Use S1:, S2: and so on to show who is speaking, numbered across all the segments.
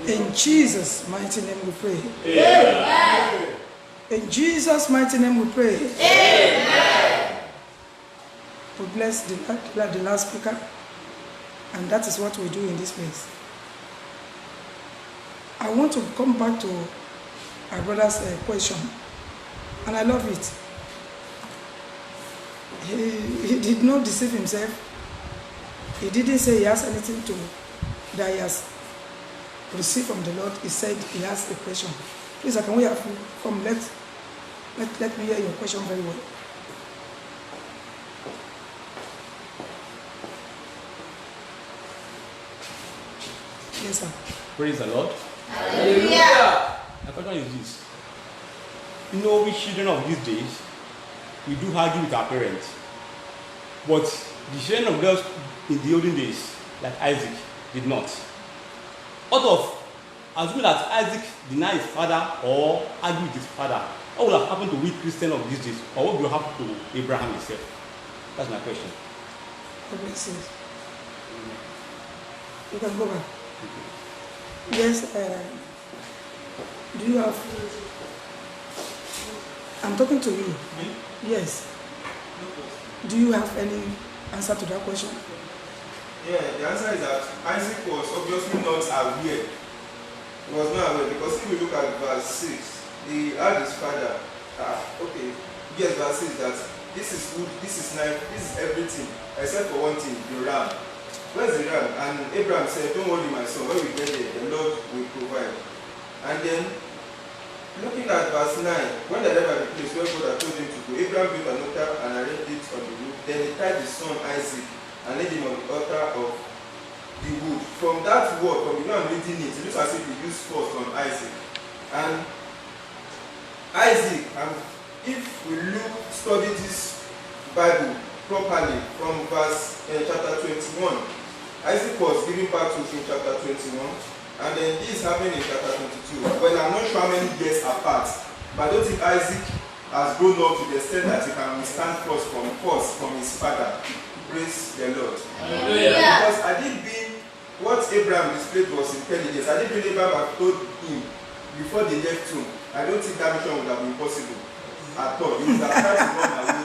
S1: In Jesus' mighty name we pray.
S2: Amen.
S1: In Jesus' mighty name we pray.
S2: Amen.
S1: We bless the last speaker, and that is what we do in this place. I want to come back to our brother's question, and I love it. He did not deceive himself. He didn't say he has anything that he has received from the Lord. He said he has a question. Please, can we have you come? Let me hear your question very well. Yes, sir.
S3: Praise the Lord.
S2: Hallelujah.
S3: My question is this. You know, we children of these days, we do argue with our parents. But the children of girls in the olden days, like Isaac, did not. Out of assuming that Isaac denied his father or argued with his father, what would have happened to we Christians of these days? Or what would have happened to Abraham himself? That's my question.
S1: God bless you. You can go back. Yes, do you have... I'm talking to you. Yes. Do you have any answer to that question?
S4: Yeah, the answer is that Isaac was obviously not aware. He was not aware because if you look at verse 6, he had his father. Yes, verse 6 that this is food, this is knife, this is everything, except for one thing, the ram. Where's the ram? And Abraham said, don't worry my son, when we get there, the Lord will provide. And then, looking at verse 9, when they arrived at the place where God had told him to go, Abraham built an altar and arranged it on the roof. Then he tied his son Isaac and laid him on the altar of the wood. From that word, from the way I'm reading it, it looks as if he used force on Isaac. And Isaac, if we study this Bible properly from verse chapter 21, Isaac was giving birth to in chapter 21, and then this happened in chapter 22. Well, I'm not sure how many years apart, but I don't think Isaac has grown up to the extent that he can withstand force from his father. Praise the Lord.
S2: Hallelujah.
S4: Because I did being what Abraham displayed was intelligence. I did believe Abraham had told him before they left home. I don't think that mission would have been possible at all. He would have tried to run away.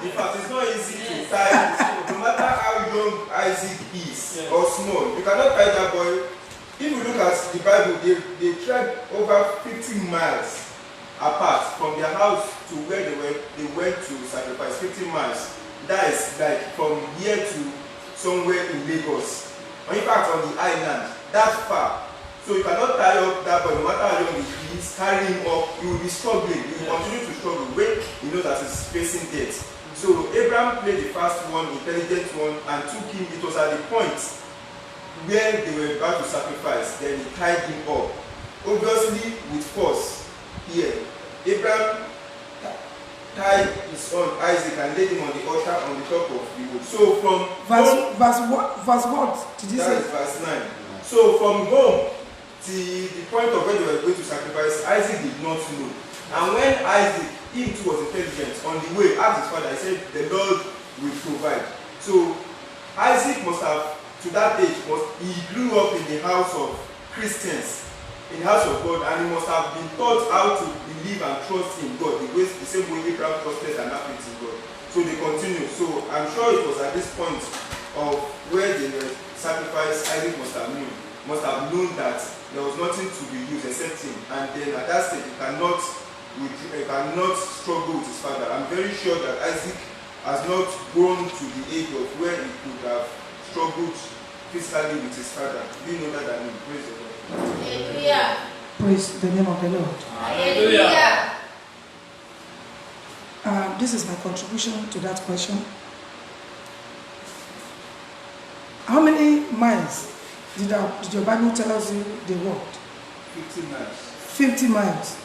S4: In fact, it's not easy to tie. No matter how young Isaac is or small, you cannot tie that boy. If you look at the Bible, they trekked over 50 miles apart from their house to where they went to sacrifice. 50 miles. That is like from here to somewhere in Lagos. Or in fact, on the island, that far. So you cannot tie up that boy, no matter how young he is, carry him up, he will be struggling. He will continue to struggle when he knows that he's facing death. So Abraham played the first one, intelligent one, and took him. It was at the point where they were about to sacrifice, then he tied him up. Obviously with force here. Abraham tied his son Isaac and laid him on the altar on the top of the wood. So from
S1: verse what did you say?
S4: That is verse 9. So from home to the point of where they were going to sacrifice, Isaac did not know. And when Isaac, him too was intelligent, on the way asked his father, he said, the Lord will provide. So Isaac must have, to that age, he grew up in the house of Christians, in the house of God, and he must have been taught how to believe and trust in God, the same way Abraham trusted and had faith in God. So they continue. So I'm sure it was at this point of where they were sacrificed, Isaac must have known that there was nothing to be used except him. And then at that stage, he cannot struggle with his father. I'm very sure that Isaac has not grown to the age of where he could have struggled physically with his father. We know that than him. Praise the Lord.
S2: Hallelujah.
S1: Praise the name of the Lord.
S2: Hallelujah.
S1: This is my contribution to that question. How many miles did your Bible tell us they walked?
S4: 50 miles.
S1: 50 miles.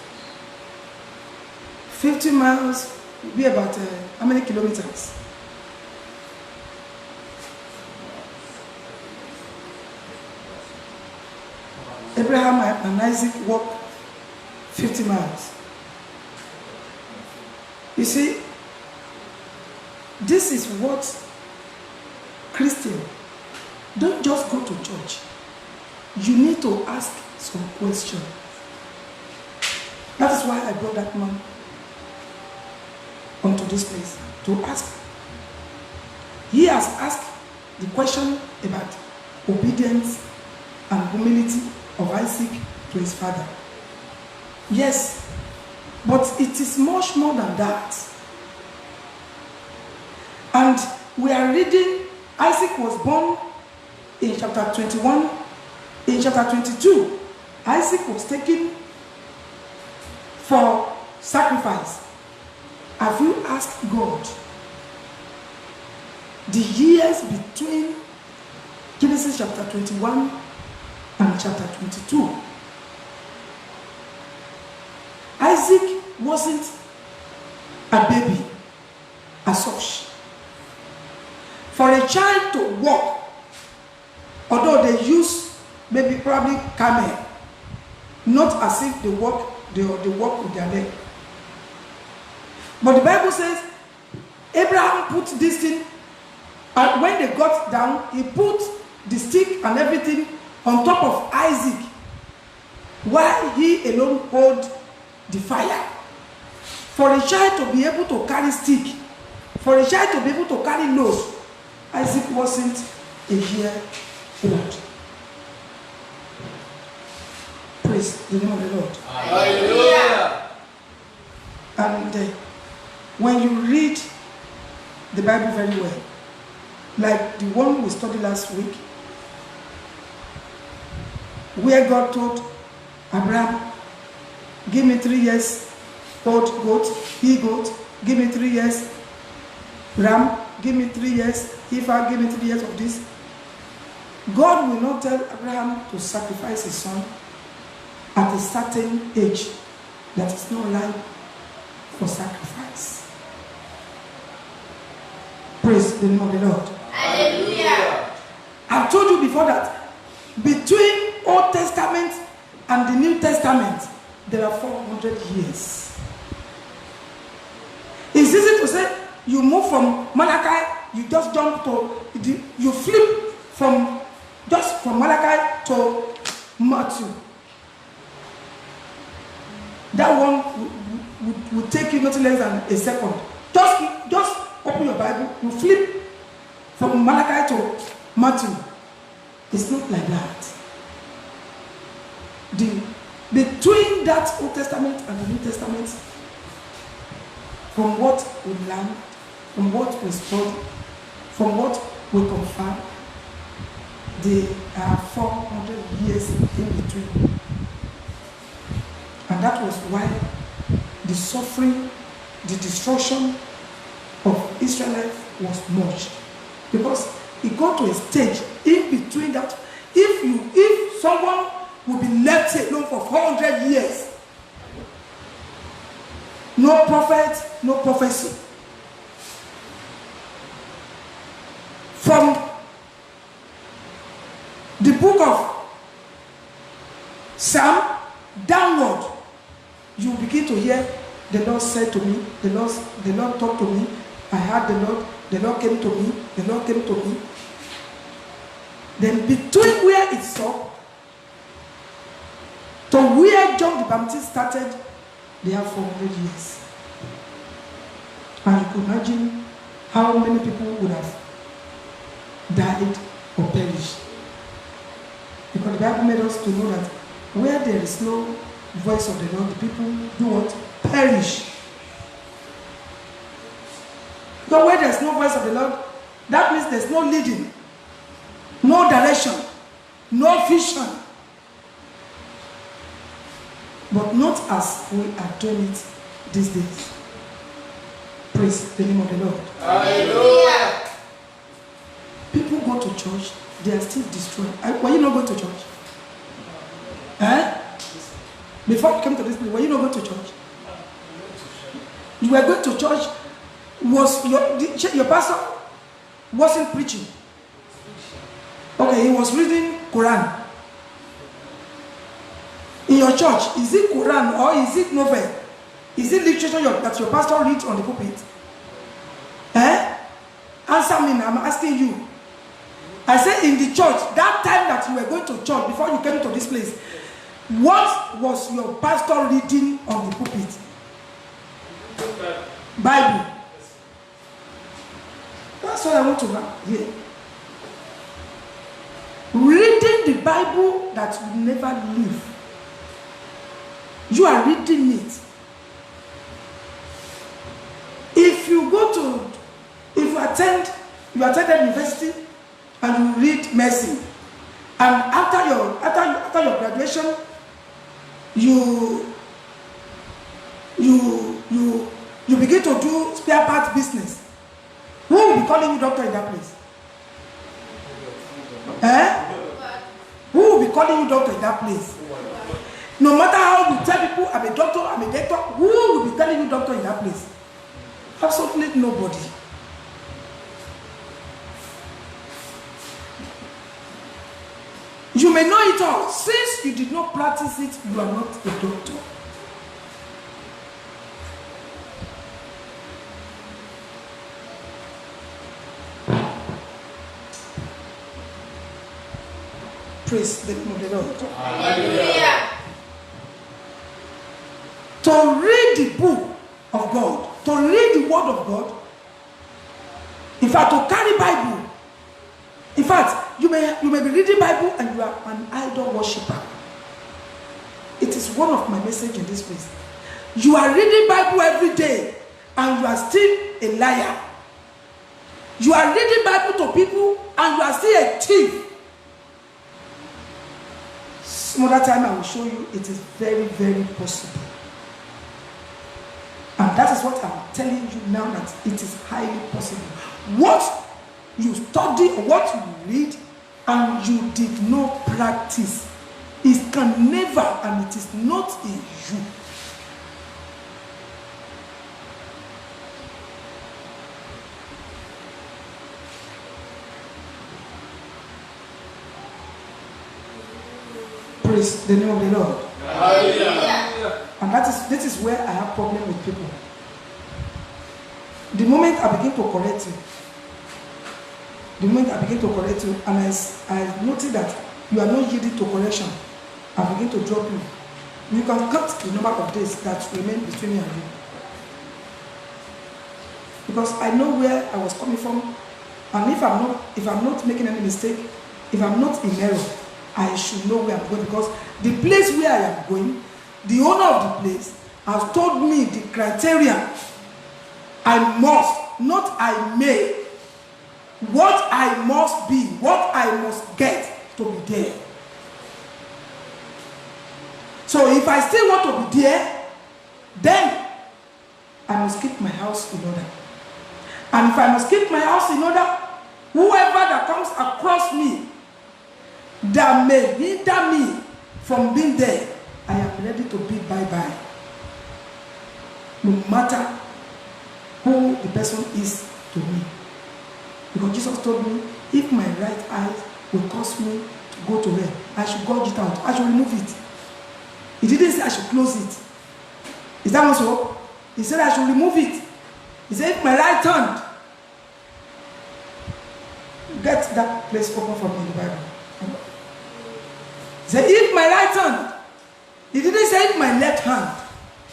S1: 50 miles would be about how many kilometers? Abraham and Isaac walked 50 miles. You see, this is what Christian, don't just go to church. you need to ask some question. That is why I brought that man onto this place to ask. He has asked the question about obedience and humility of Isaac to his father. Yes, but it is much more than that. And we are reading, Isaac was born in chapter 21. In chapter 22, Isaac was taken for sacrifice. Have you asked God the years between Genesis chapter 21 and chapter 22? Isaac wasn't a baby as such. For a child to walk, although they use maybe probably camel, not as if they walk with their leg. But the Bible says Abraham put this thing, and when they got down, he put the stick and everything on top of Isaac, while he alone held the fire. For a child to be able to carry stick, for a child to be able to carry load, Isaac wasn't a year old. Praise the name of the Lord.
S2: Hallelujah.
S1: And when you read the Bible very well, like the one we studied last week, where God told Abraham, give me 3 years old goat, he-goat, give me 3 years ram, give me 3 years heifer, give me 3 years of this. God will not tell Abraham to sacrifice his son at a certain age that is not alive for sacrifice. Praise the name of the Lord.
S2: Hallelujah.
S1: I've told you before that between Old Testament and the New Testament, there are 400 years. It's easy to say you move from Malachi, you just jump to, you flip from Malachi to Matthew. That one would take you nothing less than a second. Just open your Bible, you flip from Malachi to Matthew. It's not like that. Between that Old Testament and the New Testament, from what we learn, from what we study, from what we confirm, there are 400 years in between. And that was why the suffering, the destruction of Israel was much. Because it got to a stage in between that, if someone would be left alone for 400 years, no prophet, no prophecy. From the book of Psalm downward, you begin to hear, the Lord said to me, the Lord talked to me, I heard the Lord came to me, the Lord came to me. Then between where it stopped to where John the Baptist started, they have 400 years. And you could imagine how many people would have died or perished. Because the Bible made us to know that where there is no voice of the Lord, the people do what? Perish. Because where there is no voice of the Lord, that means there is no leading, no direction, no vision. But not as we are doing it these days. Praise the name of the Lord.
S2: Hallelujah.
S1: People go to church, they are still destroyed. Were you not going to church? Before you came to this place, were you not going to church? You were going to church. Was your pastor wasn't preaching? Okay, he was reading Quran. In your church, is it Quran or is it novel? Is it literature that your pastor reads on the pulpit? Answer me, I'm asking you. I said in the church, that time that you were going to church before you came to this place, what was your pastor reading on the pulpit? Bible. That's what I want to hear. Reading the Bible that will never leave. You are reading it. If you attended university and you read medicine, and after your graduation, you begin to do spare part business. Who will be calling you doctor in that place? Who will be calling you doctor in that place? No matter how you tell people I'm a doctor, who will be telling you doctor in that place? Absolutely nobody. You may know it all. Since you did not practice it, you are not a doctor. Praise the name of the Lord.
S2: Hallelujah.
S1: To read the book of God, to read the word of God, in fact, to carry Bible. In fact, you may be reading Bible and you are an idol worshiper. It is one of my messages in this place. You are reading Bible every day and you are still a liar. You are reading Bible to people and you are still a thief. Some other time I will show you it is very, very possible. And that is what I'm telling you now, that it is highly possible. What you study or what you read and you did not practice, it can never, and it is not in you. Praise the name of the Lord.
S2: Hallelujah.
S1: And this is where I have problem with people. The moment I begin to correct you, and I notice that you are not yielding to correction, I begin to drop you. You can cut the number of days that remain between me and you. Because I know where I was coming from, and if I'm not making any mistake, if I'm not in error, I should know where I'm going, because the place where I am going, the owner of the place has told me the criteria I must, not I may, what I must be, what I must get to be there. So if I still want to be there, then I must keep my house in order. And if I must keep my house in order, whoever that comes across me that may hinder me from being there, I am ready to bid bye-bye. No matter who the person is to me. Because Jesus told me, if my right eye will cause me to go to hell, I should gouge it out. I should remove it. He didn't say I should close it. Is that also? He said I should remove it. He said, if my right hand, get that place open for me in the Bible. He said, if my right hand, he didn't say if my left hand.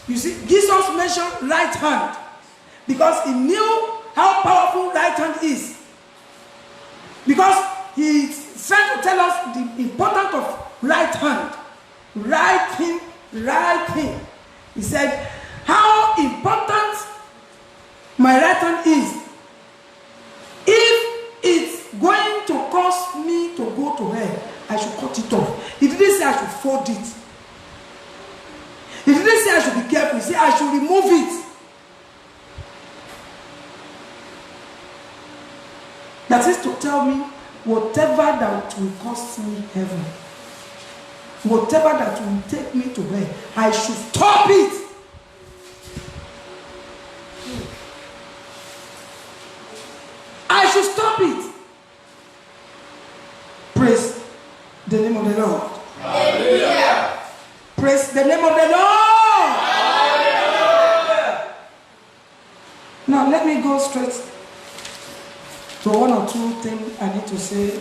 S1: You see, Jesus mentioned right hand because he knew how powerful right hand is. Because he's trying to tell us the importance of right hand. Right thing. He said, how important my right hand is. If it's going to cause me to go to hell, I should cut it off. He didn't say I should fold it. He didn't say I should be careful. He said I should remove it. That is to tell me, whatever that will cost me heaven, whatever that will take me to hell, I should stop it. I should stop it. Praise the name of the Lord.
S2: Hallelujah.
S1: Praise the name of the Lord.
S2: Hallelujah.
S1: Now let me go straight to one or two things I need to say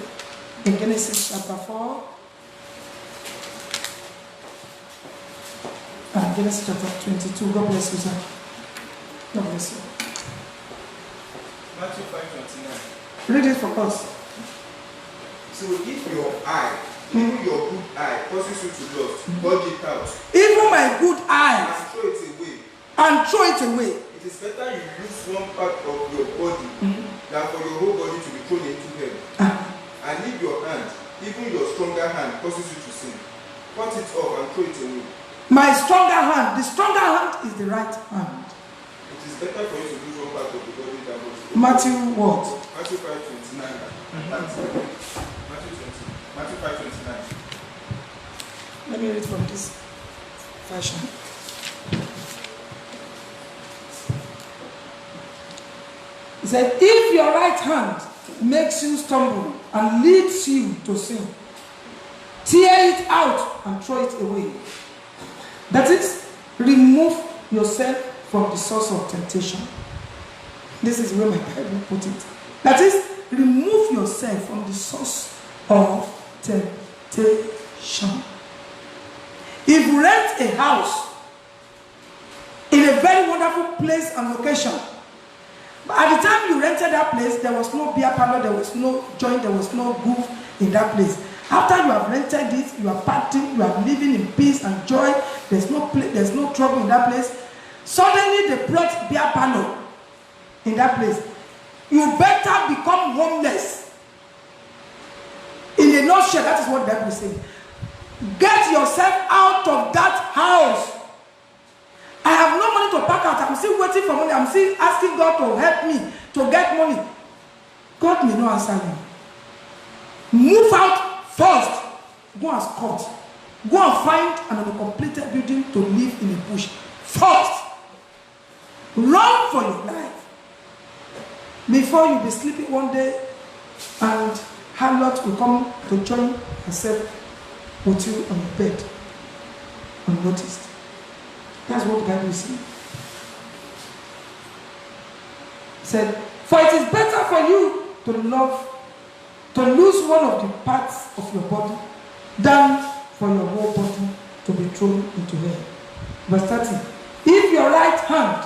S1: In Genesis chapter 4. And Genesis chapter 22. God bless you, sir. God bless you.
S4: Matthew 5:29.
S1: Read it for us.
S4: So if your eye, even your good eye, causes you to lust, purge it out
S1: Even my good eye,
S4: and throw it away.
S1: and throw it away.
S4: It is better you lose one part of your body than for your whole body to be thrown into hell. And if your hand, even your stronger hand, causes you to sin, cut it off and throw it away.
S1: My stronger hand, the stronger hand is the right hand.
S4: It is better for you to lose one part of the body than for
S1: Matthew what?
S4: Matthew 5:29. Matthew 5:29.
S1: Let me read from this version. He said, if your right hand makes you stumble and leads you to sin, tear it out and throw it away. That is, remove yourself from the source of temptation. This is where my Bible put it. That is, remove yourself from the source of temptation. If you rent a house in a very wonderful place and location, but at the time you rented that place, there was no beer parlor, there was no joint, there was no groove in that place. After you have rented it, you are partying, you are living in peace and joy, there's no trouble in that place. Suddenly they brought beer parlor in that place. You better become homeless. In a nutshell, that is what the Bible is saying. Get yourself out of that house. I have no money to pack out. I'm still waiting for money. I'm still asking God to help me to get money. God may not answer you. Move out first. Go and scout. Go and find an uncompleted building to live in a bush. First. Run for your life. Before you be sleeping one day and harlot will come to join herself with you on your bed unnoticed. That's what the Bible is saying. It said, for it is better for you to lose one of the parts of your body than for your whole body to be thrown into hell. Verse 30. If your right hand,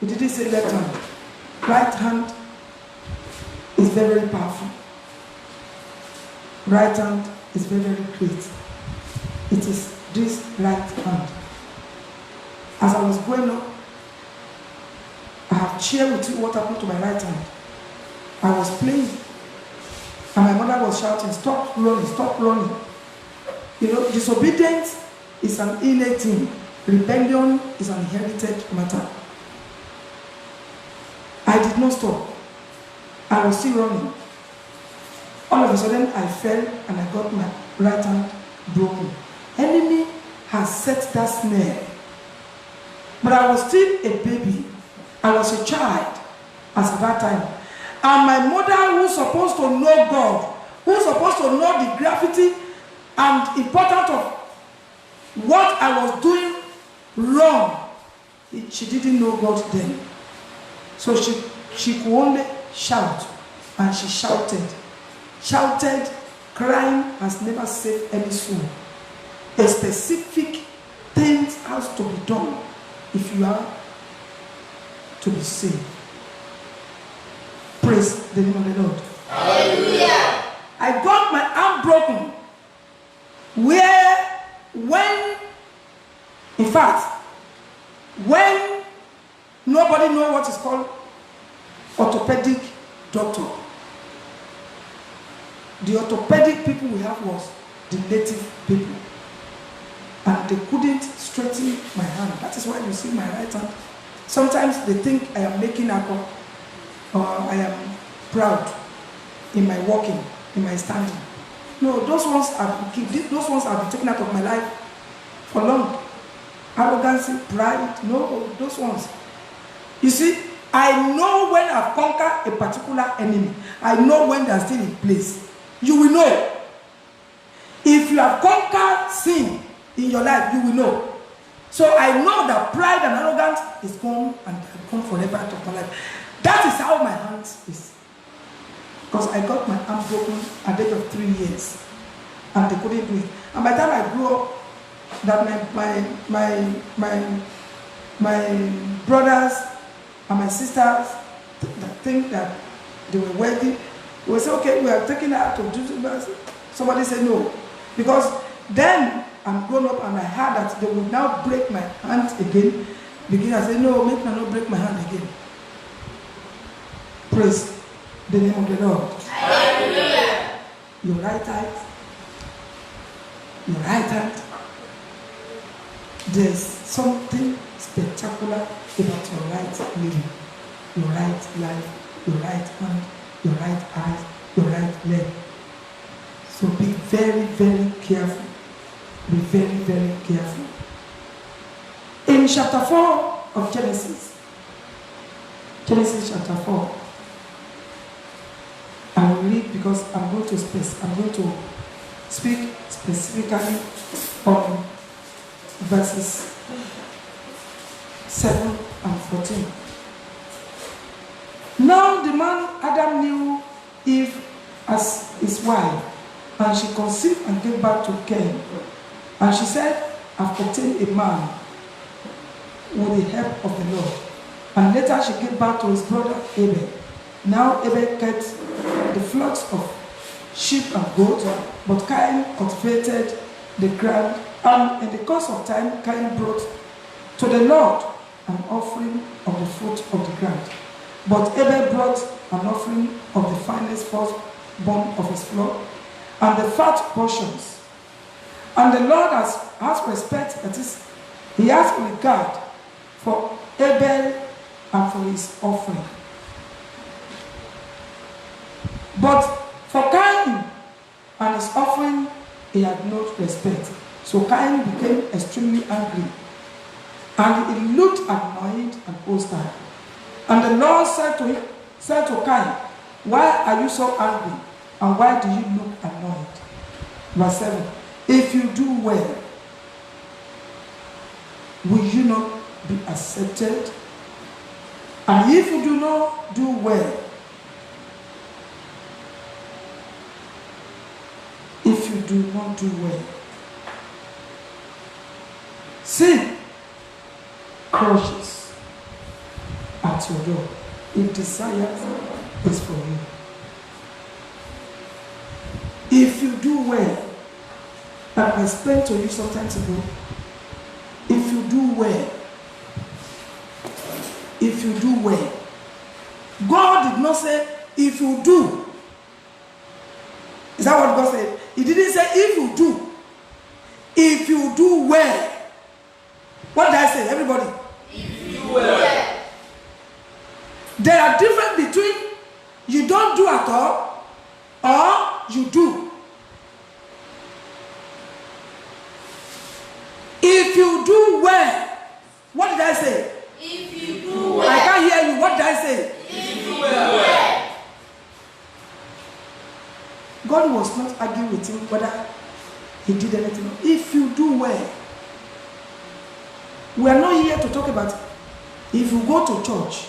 S1: it didn't say left hand, right hand is very, very powerful. Right hand is very, very great. It is this right hand. As I was growing up, I have shared with you what happened to my right hand. I was playing, and my mother was shouting, stop running, stop running. You know, disobedience is an innate thing. Rebellion is an inherited matter. I did not stop. I was still running. All of a sudden, I fell and I got my right hand broken. Enemy has set that snare. But I was still a baby. I was a child as at that time. And my mother, who's supposed to know God, who's supposed to know the gravity and importance of what I was doing wrong, she didn't know God then. So she could only shout. And she shouted, crying has never saved any soul. A specific thing has to be done if you are to be saved. Praise the name of the Lord.
S2: Hallelujah.
S1: I got my arm broken. When nobody knows what is called orthopedic doctor, the orthopedic people we have was the native people. And they couldn't straighten my hand. That is why you see my right hand. Sometimes they think I am making alcohol or I am proud in my walking, in my standing. No, those ones have been taken out of my life for long. Arrogance, pride, no, those ones. You see, I know when I've conquered a particular enemy. I know when they are still in place. You will know. If you have conquered sin in your life, you will know. So I know that pride and arrogance is gone and gone forever out of my life. That is how my hands is. because I got my arm broken at the age of 3 years, and they couldn't do it. And by the time I grew up, that my brothers and my sisters that think that they were worthy, they will say, okay, we are taking her to do this. Somebody said no, because then I'm grown up and I heard that they would now break my hand again. Begin, I said, no, make me not break my hand again. Praise the name of the Lord.
S2: Hallelujah.
S1: Your right hand, there's something spectacular about your right limb, your right life, your right hand, your right eye, your right leg. So be very, very careful. Be very, very careful. In chapter 4 of Genesis chapter 4, I will read because I'm going to speak specifically on verses 7 and 14. Now the man Adam knew Eve as his wife, and she conceived and gave birth to Cain. And she said, I've obtained a man with the help of the Lord. And later she gave birth to his brother Abel. Now Abel kept the flocks of sheep and goats, but Cain cultivated the ground. And in the course of time, Cain brought to the Lord an offering of the fruit of the ground. But Abel brought an offering of the finest firstborn of his flock and the fat portions. And the Lord has respect, that is, he has regard for Abel and for his offering. But for Cain and his offering, he had no respect. So Cain became extremely angry, and he looked annoyed and hostile. And the Lord said to Cain, why are you so angry, and why do you look annoyed? Verse 7. If you do well, will you not be accepted? And if you do not do well, if you do not do well, sin crushes at your door. If desire is for you. If you do well, and I explained to you sometimes ago, if you do well, God did not say if you do. Is that what God said? He didn't say if you do. If you do well. What did I say, everybody?
S2: If you do well.
S1: There are difference between you don't do at all or you do. If you do well, what did I say?
S2: If you do well.
S1: I can't hear you. What did I say?
S2: If you do well.
S1: God was not arguing with him whether he did anything. If you do well, we are not here to talk about if you go to church,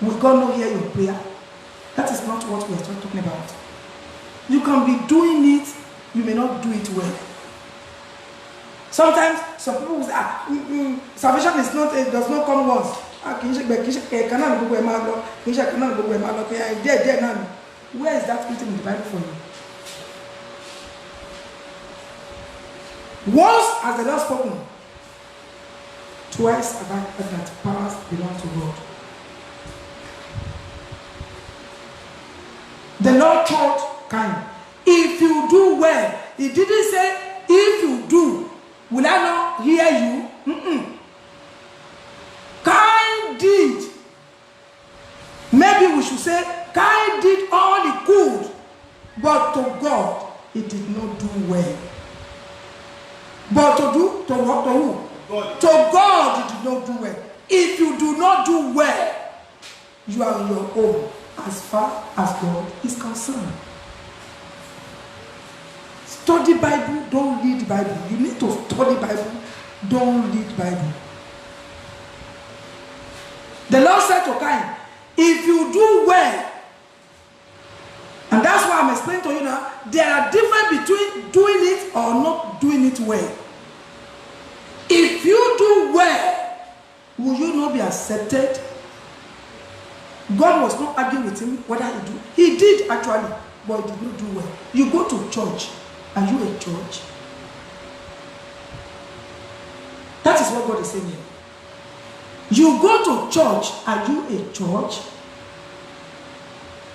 S1: will God not hear your prayer? That is not what we are talking about. You can be doing it, you may not do it well. Sometimes some people say, salvation is not, it does not come once. Where is that written in the Bible for you? Once has the Lord spoken, twice have I heard that powers belong to God. The Lord told Cain, if you do well, he didn't say, if you do, will I not hear you? Cain did. Maybe we should say, Cain did all he could, but to God, he did not do well. But to who? God. To God, he did not do well. If you do not do well, you are on your own as far as God is concerned. Study Bible, don't read Bible. You need to study Bible, don't read Bible. The Lord said to Cain, if you do well, That's why I'm explaining to you now. There are difference between doing it or not doing it well. If you do well, will you not be accepted? God was not arguing with him whether he do. He did actually, but he did not do well. You go to church. Are you a church? That is what God is saying here. You go to church. Are you a church?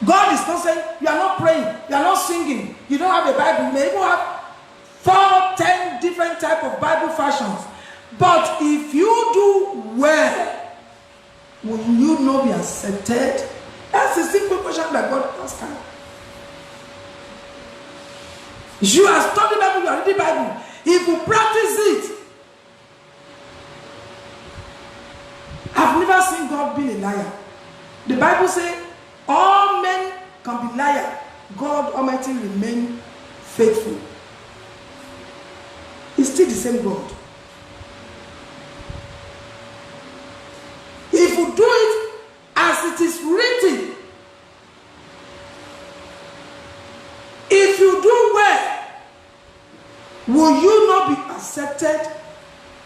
S1: God is not saying you are not praying, you are not singing, you don't have a Bible. You may even have 4, 10 different type of Bible fashions. But if you do well, will you not be accepted? That's a simple question that God asks. You are studying Bible, you are reading Bible. If you practice it, I've never seen God be a liar. The Bible says all men can be liars. God Almighty remain faithful. He's still the same God. If you do it as it is written, if you do well, will you not be accepted?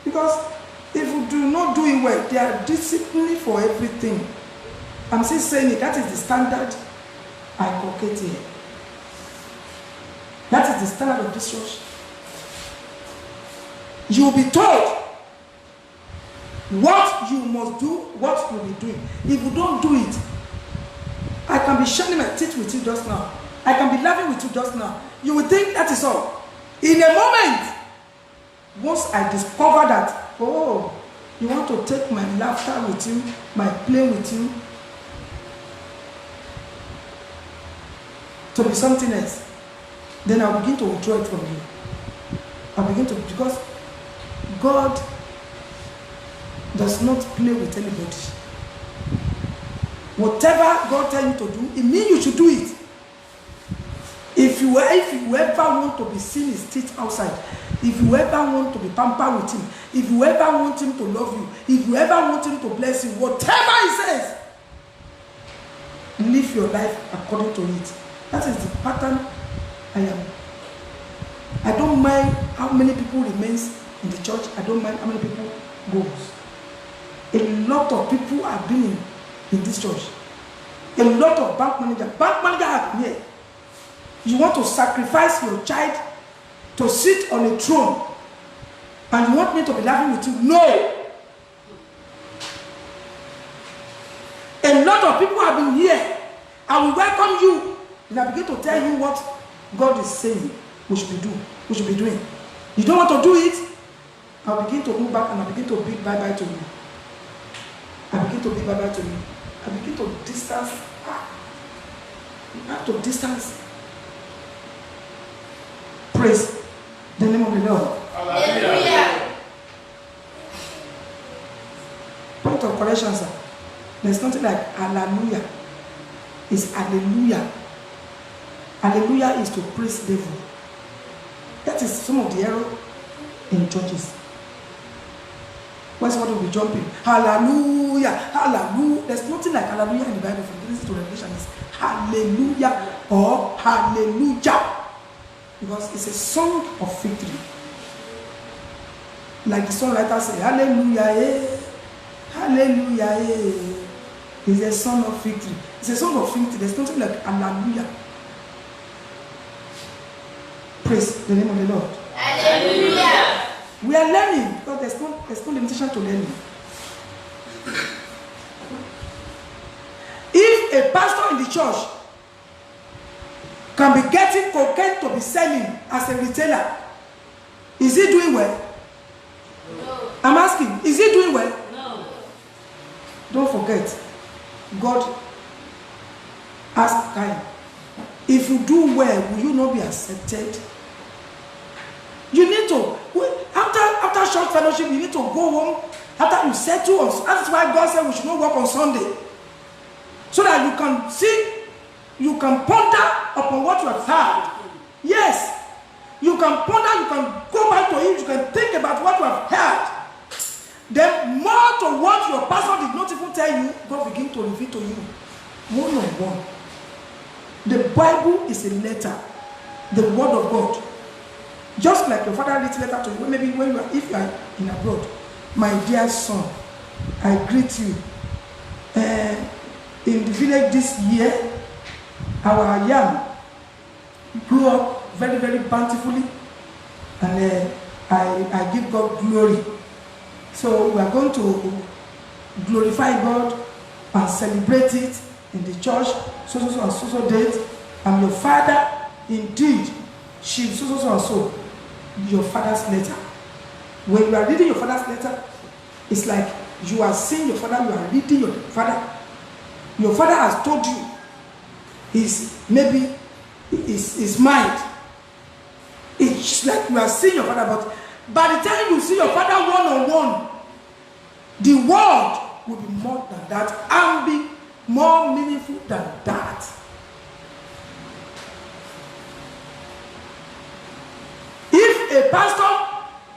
S1: Because if you do not do it well, there are discipline for everything. I'm still saying it. That is the standard I inculcate here. That is the standard of this church. You will be told what you must do, what you will be doing. If you don't do it, I can be shining my teeth with you just now. I can be laughing with you just now. You will think that is all. In a moment, once I discover that, oh, you want to take my laughter with you, my play with you, to be something else, then I'll begin to withdraw it from you. I'll begin to, because God does not play with anybody. Whatever God tells you to do, it means you should do it. If you ever want to be seen his teeth outside, if you ever want to be pampered with him, if you ever want him to love you, if you ever want him to bless you, whatever he says, live your life according to it. That is the pattern I am. I don't mind how many people remains in the church. I don't mind how many people goes. A lot of people have been in this church. A lot of bank managers have been here. You want to sacrifice your child to sit on a throne, and you want me to be laughing with you? No. A lot of people have been here. I will welcome you, and I begin to tell you what God is saying we should be doing. You don't want to do it, I'll begin to move back and I begin to bid bye-bye to you. I begin to bid bye-bye to you. I begin to distance. You have to distance. Praise the name of the Lord.
S2: Hallelujah.
S1: Point of correction, sir. There's nothing like hallelujah. It's hallelujah. Hallelujah is to praise devil. That is some of the error in churches. Why somebody will be jumping? Hallelujah, hallelujah. There's nothing like hallelujah in the Bible from Genesis to Revelation. It's hallelujah or hallelujah. Because it's a song of victory. Like the songwriter said, hallelujah, eh, hallelujah, eh. It's a song of victory. It's a song of victory. There's nothing like hallelujah. Praise the name of the Lord.
S2: Hallelujah.
S1: We are learning because there's no limitation to learning. If a pastor in the church can be getting cocaine to be selling as a retailer, is he doing well?
S2: No.
S1: I'm asking, is he doing well?
S2: No.
S1: Don't forget, God asked Cain, if you do well, will you not be accepted? You need to, after short fellowship, you need to go home. After you settle on, that's why God said we should not work on Sunday. So that you can see, you can ponder upon what you have heard. Yes, you can ponder, you can go back to it, you can think about what you have heard. Then more to what your pastor did not even tell you, God begin to reveal to you. One on one. The Bible is a letter, the word of God. Just like your father writes letter to you, maybe when you are, if you are in abroad, my dear son, I greet you. In the village this year, our yam grew up very, very bountifully, and I give God glory. So we are going to glorify God and celebrate it in the church, so date. I'm your father, indeed. She so. Your father's letter. When you are reading your father's letter, it's like you are seeing your father, you are reading your father. Your father has told you his mind. It's like you are seeing your father, but by the time you see your father one-on-one, the word will be more than that and be more meaningful than that. If a pastor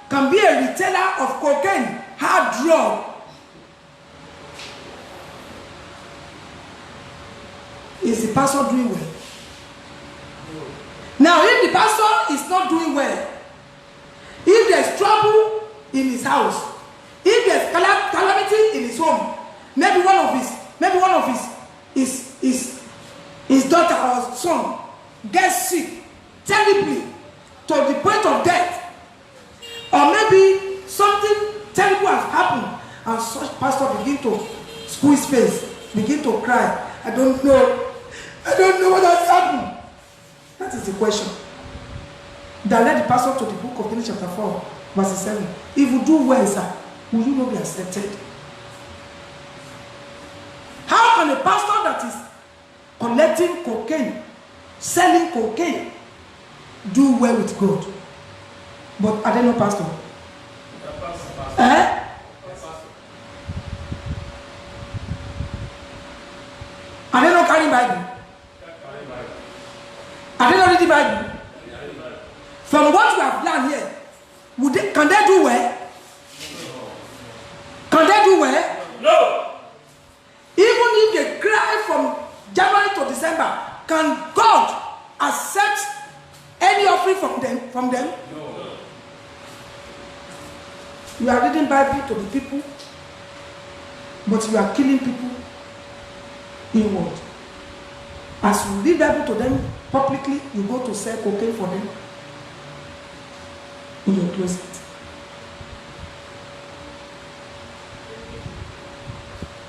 S1: can be a retailer of cocaine, hard drug, is the pastor doing well? Now, if the pastor is not doing well, if there's trouble in his house, if there's calamity in his home, maybe one of his daughter or son gets sick terribly to the point of death, or maybe something terrible has happened, and such pastor begin to squeeze face, begin to cry. I don't know what has happened. That is the question that led the pastor to the book of Genesis chapter 4, verse 7. If you do well, sir, will you not be accepted? How can a pastor that is collecting cocaine, selling cocaine, do well with God? But are they no pastor? Eh? Are they not carrying Bible? Are they not reading Bible? From what you have learned here, can they do well? Can they do well?
S2: No.
S1: Even if they cry from January to December, can God accept any offering from them?
S2: No.
S1: You are reading Bible to the people, but you are killing people inward. As you read Bible to them publicly, you go to sell cocaine for them in your closet.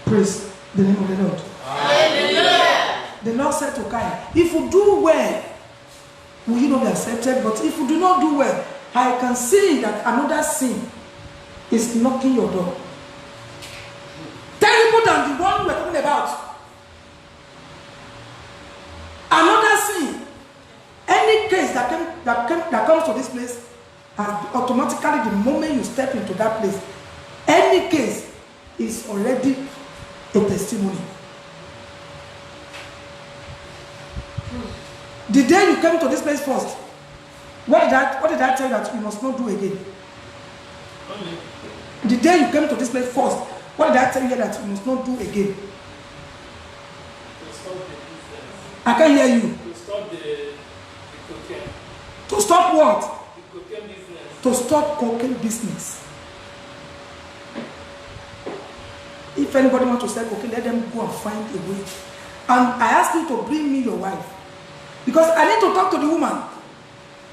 S1: Praise the name of the Lord.
S2: Hallelujah.
S1: The Lord said to Cain, if you do well, will you not be accepted? But if you do not do well, I can see that another sin is knocking your door. Terrible than the one we're talking about. Another sin. Any case that comes to this place, automatically the moment you step into that place, any case is already a testimony. The day you came to this place first, what did I tell you that you must not do again? The day you came to this place first, what did I tell you that you must not do again? I can't hear you.
S2: To stop the cocaine.
S1: To stop what?
S2: The cocaine business.
S1: To stop cocaine business. If anybody wants to sell cocaine, let them go and find a way. And I ask you to bring me your wife. Because I need to talk to the woman.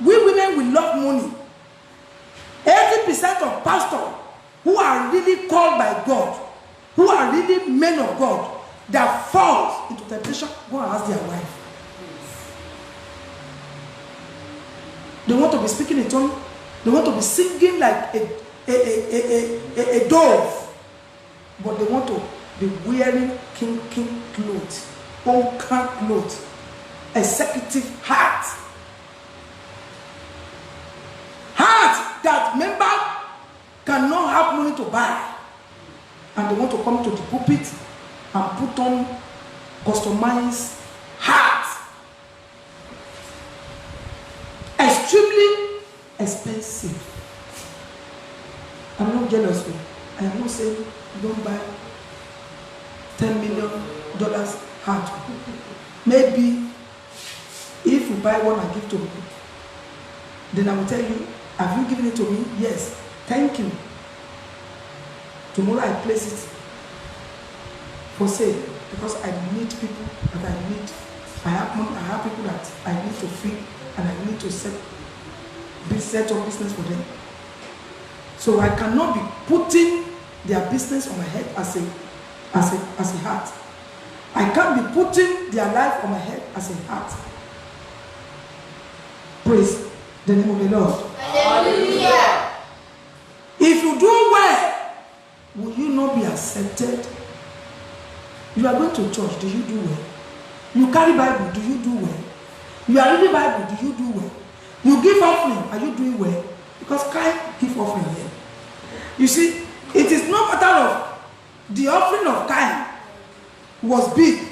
S1: We women, we love money. 80% of pastors who are really called by God, who are really men of God, that falls into temptation, go and ask their wife. They want to be speaking in tongues. They want to be singing like a dove. But they want to be wearing king clothes, uncut clothes, executive hat. Hat that member cannot have money to buy. And they want to come to the pulpit and put on customized hat. Extremely expensive. I'm not jealous. I am not saying don't buy $10 million hat. Maybe buy one and give to me. Then I will tell you, have you given it to me? Yes. Thank you. Tomorrow I place it for sale because I need people that I need. I have people that I need to feed and I need to set up business for them. So I cannot be putting their business on my head as a heart. I can't be putting their life on my head as a heart. Praise the name of the Lord.
S5: Hallelujah.
S1: If you do well, will you not be accepted? You are going to church, do you do well? You carry Bible, do you do well? You are reading Bible, do you do well? You give offering, are you doing well? Because Cain give offering here. You see, it is no matter of the offering of Cain was big.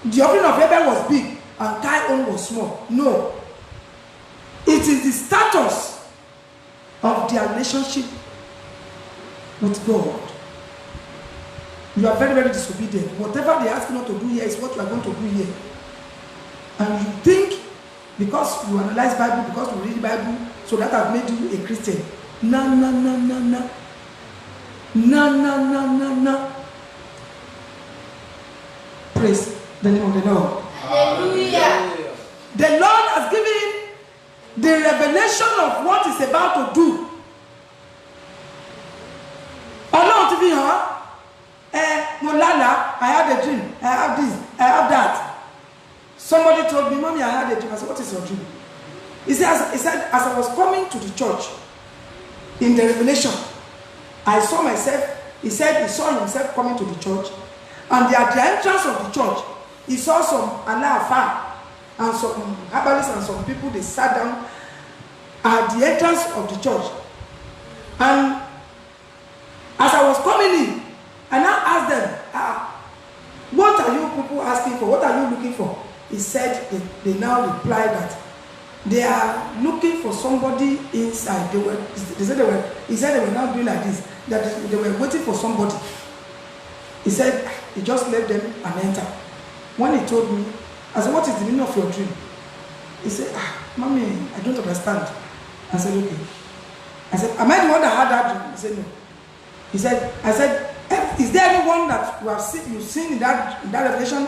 S1: The offering of Abel was big and Cain's own was small. No. It is the status of their relationship with God. You are very, very disobedient. Whatever they ask you not to do here is what you are going to do here. And you think because you analyze Bible, because you read the Bible, so that have made you a Christian. No. No. Praise the name of the Lord.
S5: Hallelujah.
S1: The Lord has given the revelation of what he's about to do. Ọlọ́run ti fi hàn, Molala, I had a dream, I have this, I have that. Somebody told me, Mommy, I had a dream. I said, what is your dream? He said, as I was coming to the church, in the revelation, I saw myself, he said he saw himself coming to the church, and at the entrance of the church, he saw some Alaafah and some herbalists and some people, they sat down at the entrance of the church. And as I was coming in, I now asked them, what are you people asking for? What are you looking for? He said, they now replied that they are looking for somebody inside. He said they were now doing like this, that they were waiting for somebody. He said, he just left them and entered. When he told me, I said, what is the meaning of your dream? He said, Mommy, I don't understand. I said, okay. I said, am I the one that had that dream? He said, no. He said, I said, is there anyone that you've seen in that revelation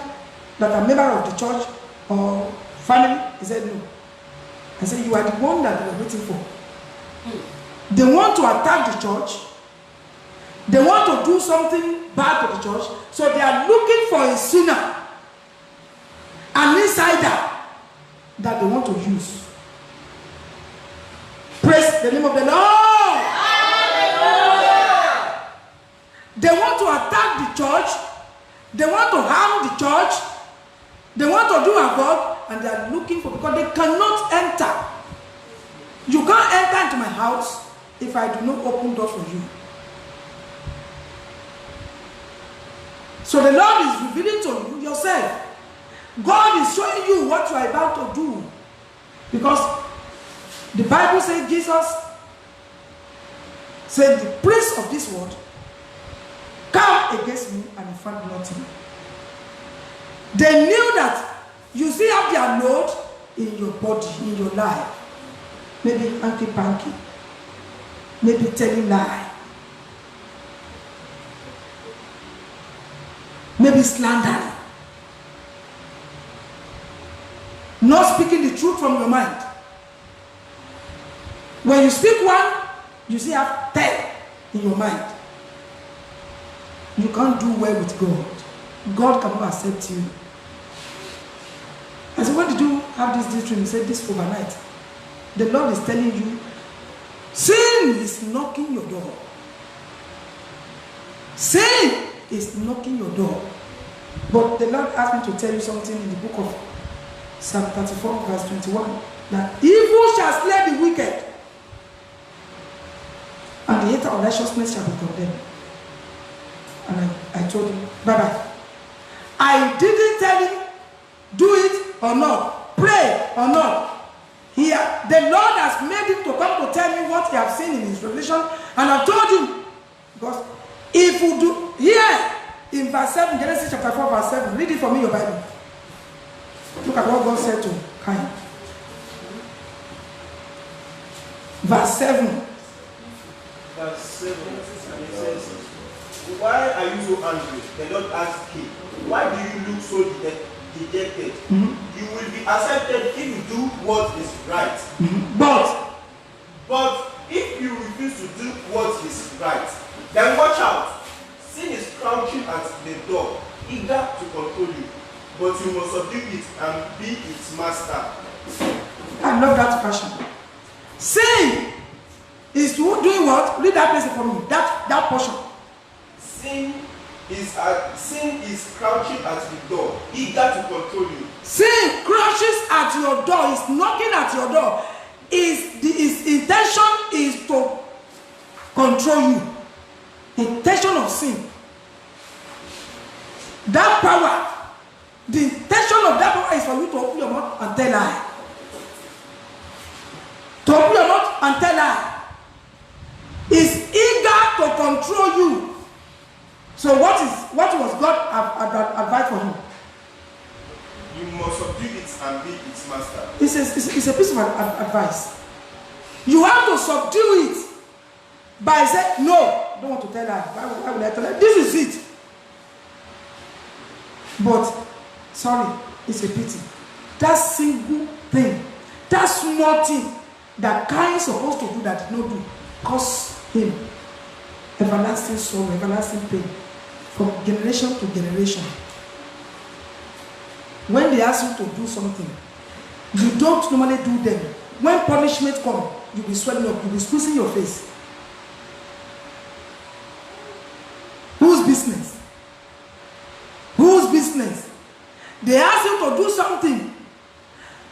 S1: that are member of the church or family? He said, no. I said, you are the one that we are waiting for. They want to attack the church. They want to do something bad to the church. So they are looking for a sinner, an insider that they want to use. Praise the name of the Lord. Hallelujah. They want to attack the church. They want to harm the church. They want to do havoc, and they are looking for, because they cannot enter. You can't enter into my house if I do not open door for you. So the Lord is revealing to you yourself. God is showing you what you are about to do. Because the Bible says Jesus said, the prince of this world come against me and he found nothing. They knew that you still have their load in your body, in your life. Maybe hanky-panky. Maybe telling lie. Maybe slandering. Not speaking the truth from your mind. When you speak one, you still have 10 in your mind. You can't do well with God. God cannot accept you. I said, when did you have this dream? He said, this overnight. The Lord is telling you, sin is knocking your door. Sin is knocking your door. But the Lord asked me to tell you something in the book of Psalm 34, verse 21, that evil shall slay the wicked, and the hater of righteousness shall be condemned. And I told him, bye-bye. I didn't tell him, do it or not, pray or not. The Lord has made him to come to tell me what he has seen in his revelation, and I told him, because if you do, here in verse 7, Genesis chapter 4, verse 7, read it for me, your Bible. Look at what God said to Cain. Verse 7.
S4: Verse 7, and it says, why are you so angry? The Lord asked him, why do you look so dejected? You will be accepted if you do what is right. But if you refuse to do what is right, then watch out. Sin is crouching at the door, eager to control you. But you must subdue it and be its master.
S1: I love that passion. Sin is doing what? Read that place for me. That portion.
S4: Sin is crouching at the door, eager to control you.
S1: Sin crouches at your door, is knocking at your door. His intention is to control you. The intention of sin. That power, the intention of that power is for you to open your mouth and tell lie. To open your mouth and tell lie. Is eager to control you. So what was God advised for him?
S4: You must subdue it and be its master.
S1: It's a piece of advice. You have to subdue it by saying, no, I don't want to tell her. Why would I tell her? This is it. But, sorry, it's a pity. That single thing, that small thing that Cain is supposed to do that did not do, cost him everlasting sorrow, everlasting pain, from generation to generation. When they ask you to do something, you don't normally do them. When punishment comes, you'll be swelling up, you'll be squeezing your face. Whose business? Whose business? They ask you to do something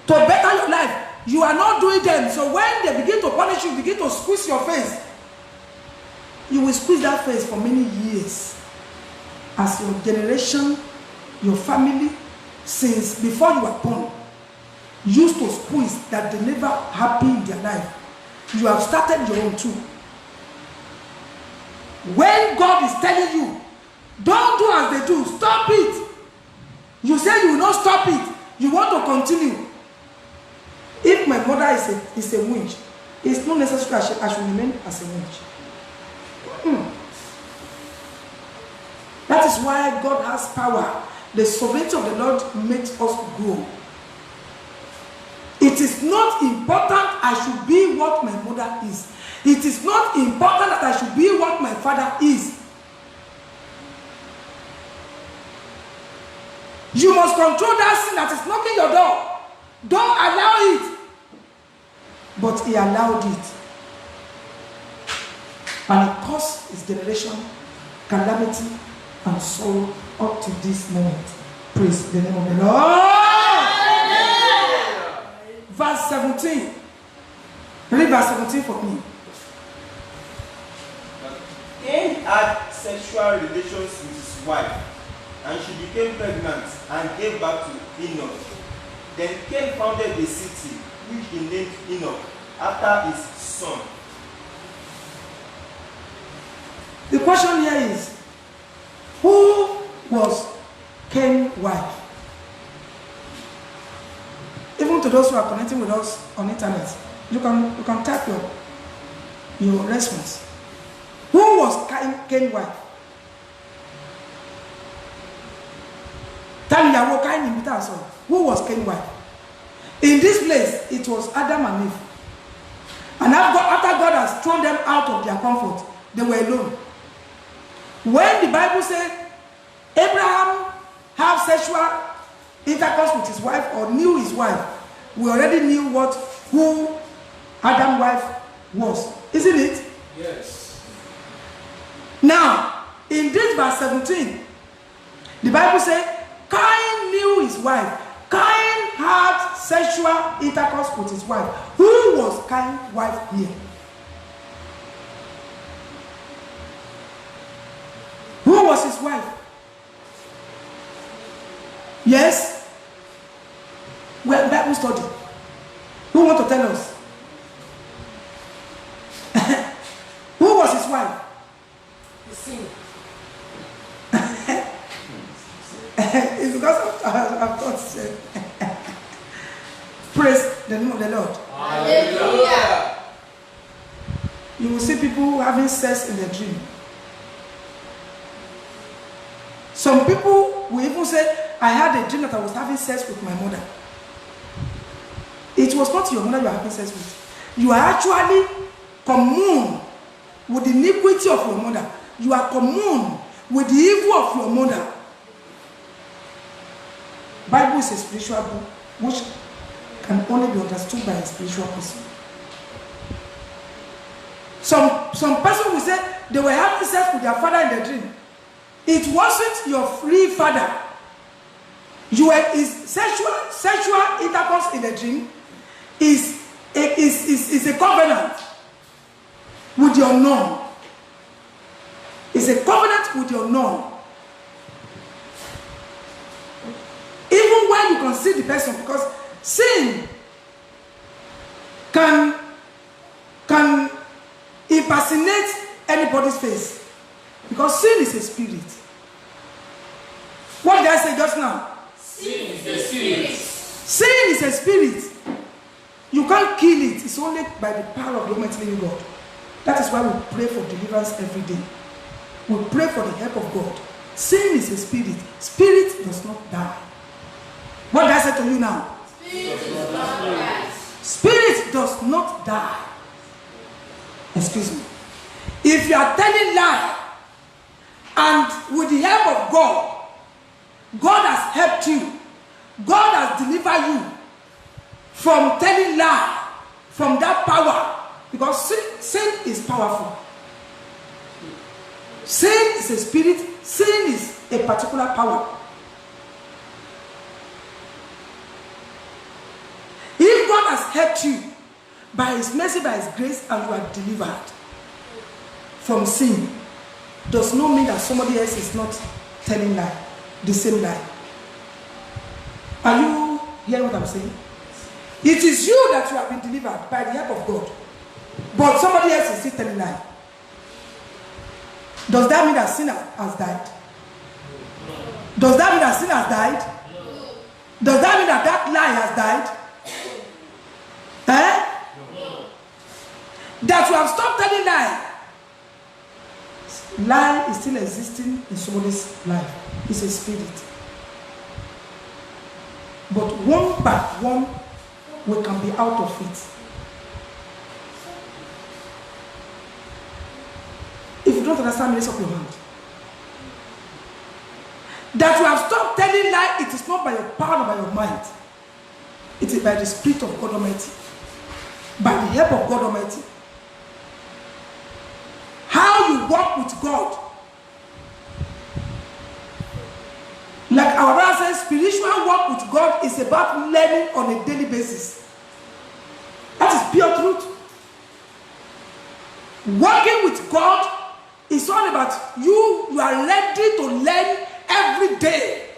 S1: to better your life. You are not doing them. So when they begin to punish you, begin to squeeze your face, you will squeeze that face for many years. As your generation, your family, since before you were born, used to squeeze that they never happy in their life. You have started your own too. When God is telling you, don't do as they do, stop it. You say you will not stop it. You want to continue. If my mother is a witch, it's not necessary I should remain as a witch. That is why God has power. The sovereignty of the Lord makes us grow. It is not important I should be what my mother is. It is not important that I should be what my father is. You must control that sin that is knocking your door. Don't allow it. But he allowed it. And it caused his generation calamity and sorrow up to this moment. Praise the name of the Lord. Verse 17. Read verse 17 for me.
S4: Cain had sexual relations with his wife, and she became pregnant and gave birth to Enoch. Then Cain founded a city, which he named Enoch, after his son.
S1: The question here is, who was Cain's wife? Even to those who are connecting with us on internet, you can type your response. Who was Cain's wife? Tell me, Cain in Peter. Who was Cain's wife? In this place, it was Adam and Eve. And after God has thrown them out of their comfort, they were alone. When the Bible said Abraham had sexual intercourse with his wife or knew his wife, we already knew who Adam's wife was. Isn't it?
S2: Yes.
S1: Now, in this verse 17, the Bible said Cain knew his wife. Cain had sexual intercourse with his wife. Who was Cain's wife here? Who was his wife? Yes? Well, Bible study. Who want to tell us? Who was his wife?
S5: The sin.
S1: It's because I've thought said. the Lord.
S5: Hallelujah.
S1: You will see people having sex in their dream. Some people will even say, I had a dream that I was having sex with my mother. It was not your mother you are having sex with. You are actually commune with the iniquity of your mother. You are commune with the evil of your mother. Bible is a spiritual book which can only be understood by a spiritual person. Some person will say they were having sex with their father in the dream. It wasn't your free father. You were is sexual intercourse in the dream is a covenant with your norm. It's a covenant with your norm. Even when you can see the person, because sin can impersonate anybody's face. Because sin is a spirit. What did I say just now?
S2: Sin is a spirit.
S1: Sin is a spirit. You can't kill it. It's only by the power of the Almighty Living God. That is why we pray for deliverance every day. We pray for the help of God. Sin is a spirit. Spirit does not die. What did I say to you now?
S5: Spirit does not die.
S1: Spirit does not die. Excuse me. If you are telling lie, and with the help of God, God has helped you. God has delivered you from telling lie, from that power. Because sin is powerful. Sin is a spirit. Sin is a particular power. If God has helped you by His mercy, by His grace, and you are delivered from sin, does not mean that somebody else is not telling lie, the same lie. Are you hearing what I'm saying? It is you that you have been delivered by the help of God, but somebody else is still telling lie. Does that mean that sin has died? Does that mean that sin has died? Does that mean that that lie has died? That you have stopped telling lie. Lie is still existing in somebody's life. It's a spirit. But one by one, we can be out of it. If you don't understand, raise up your hand. That you have stopped telling lie, it is not by your power or by your mind. It is by the Spirit of God Almighty. By the help of God Almighty. How you walk with God. Like our brother says, spiritual walk with God is about learning on a daily basis. That is pure truth. Working with God is all about you are ready to learn every day.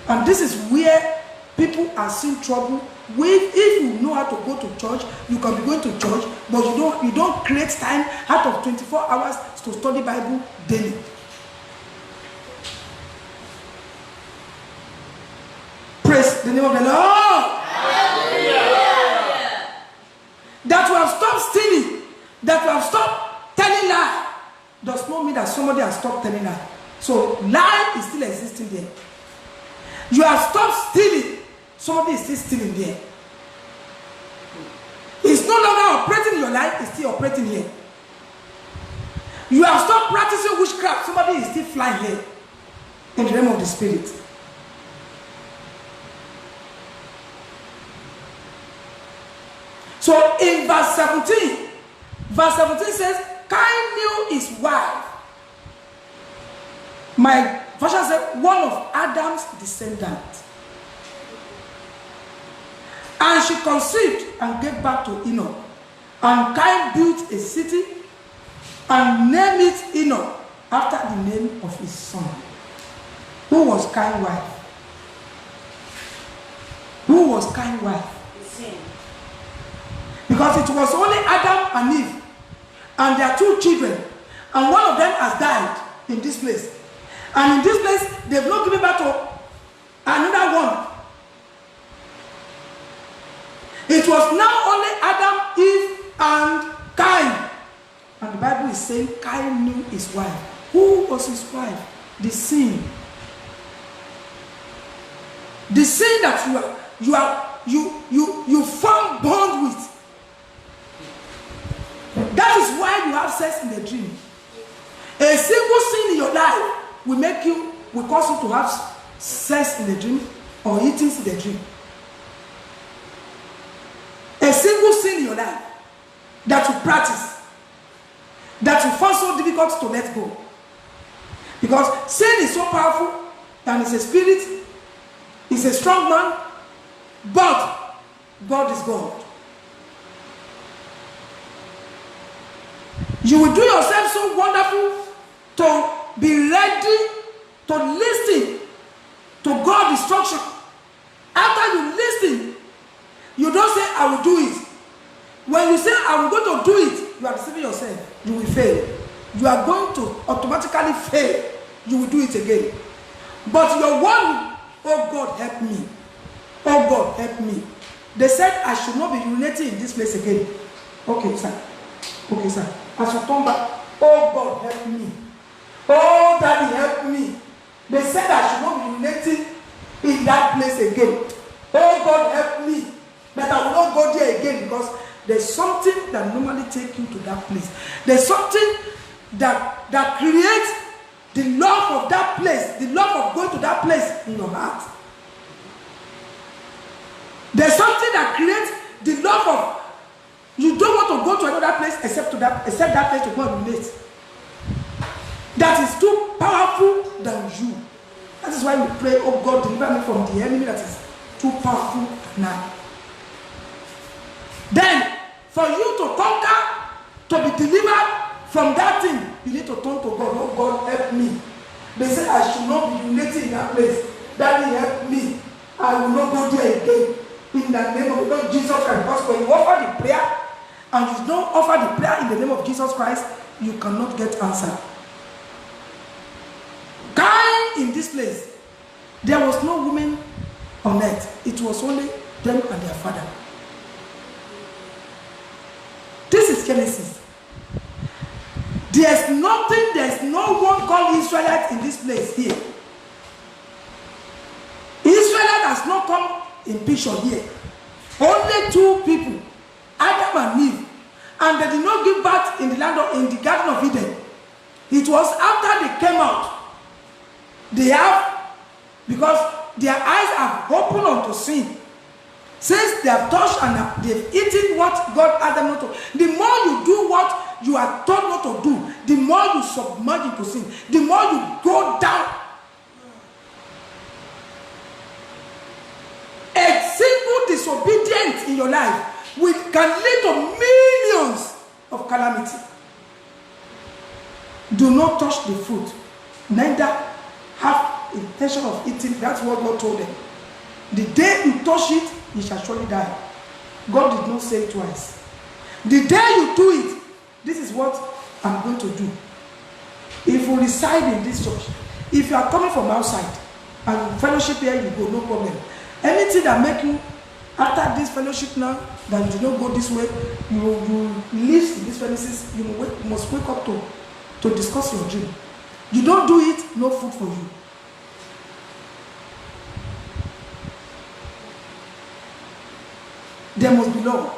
S1: And this is where people are seeing trouble with. If you know how to go to church, you can be going to church, but you don't create time out of 24 hours to study Bible daily. Praise the name of the Lord.
S5: Hallelujah.
S1: That you have stopped stealing, that you have stopped telling lie, does not mean that somebody has stopped telling lie. So lie is still existing there. You have stopped stealing, somebody is still stealing there. It's no longer operating in your life, it's still operating here. You have stopped practicing witchcraft, somebody is still flying here. In the realm of the spirit. So in verse 17 says, Cain knew his wife. My version said, one of Adam's descendants. And she conceived and gave birth to Enoch. And Cain built a city and named it Enoch after the name of his son. Who was Cain's wife? Who was Cain's wife? Because it was only Adam and Eve and their two children, and one of them has died in this place. And in this place, they've not given birth to another one. It was now only Adam, Eve, and Cain. And the Bible is saying Cain knew his wife. Who was his wife? The sin. The sin that you found bond with. That is why you have sex in the dream. A single sin in your life will cause you to have sex in the dream or eating in the dream. A single sin in your life that you practice, that you find so difficult to let go. Because sin is so powerful and it's a spirit, it's a strong man, but God is God. You will do yourself so wonderful to be ready to listen to God's instruction. After you listen, you don't say, I will do it. When you say, I will go to do it, you are deceiving yourself. You will fail. You are going to automatically fail. You will do it again. But your one, oh God, help me. Oh God, help me. They said, I should not be urinating in this place again. Okay, sir. Okay, sir. I should come back. Oh God, help me. Oh, Daddy, help me. They said I should not be urinating in that place again. Oh God, help me. But I will not go there again because there's something that normally takes you to that place. There's something that creates the love of that place, the love of going to that place in your heart. There's something that creates the love of you don't want to go to another place except that place to go and relate. That is too powerful than you. That is why we pray, oh God, deliver me from the enemy that is too powerful now. Then, for you to conquer, to be delivered from that thing, you need to turn to God. Oh God, help me. They said I should not be urinating in that place. Daddy, help me. I will not go there again. In the name of Lord Jesus Christ. Because when you offer the prayer, and you don't offer the prayer in the name of Jesus Christ, you cannot get answer. Cain in this place, there was no woman on earth. It was only them and their father. This is Genesis. There's no one called Israelite in this place here. Israelite has not come in picture here. Only two people, Adam and Eve, and they did not give birth in the Garden of Eden. It was after they came out. Because their eyes are open unto sin. Since they have touched and they've eaten what God asked them not to. The more you do what you are told not to do, the more you submerge into sin. The more you go down. A simple disobedience in your life can lead to millions of calamity. Do not touch the fruit, neither have intention of eating. That's what God told them. The day you touch it, you shall surely die. God did not say it twice. The day you do it, this is what I'm going to do. If you reside in this church, if you are coming from outside and fellowship here, you go, no problem. Anything that make you, after this fellowship now, that you do not go this way, you live in these premises, you must wake up to discuss your dream. You don't do it, no food for you. There must be law,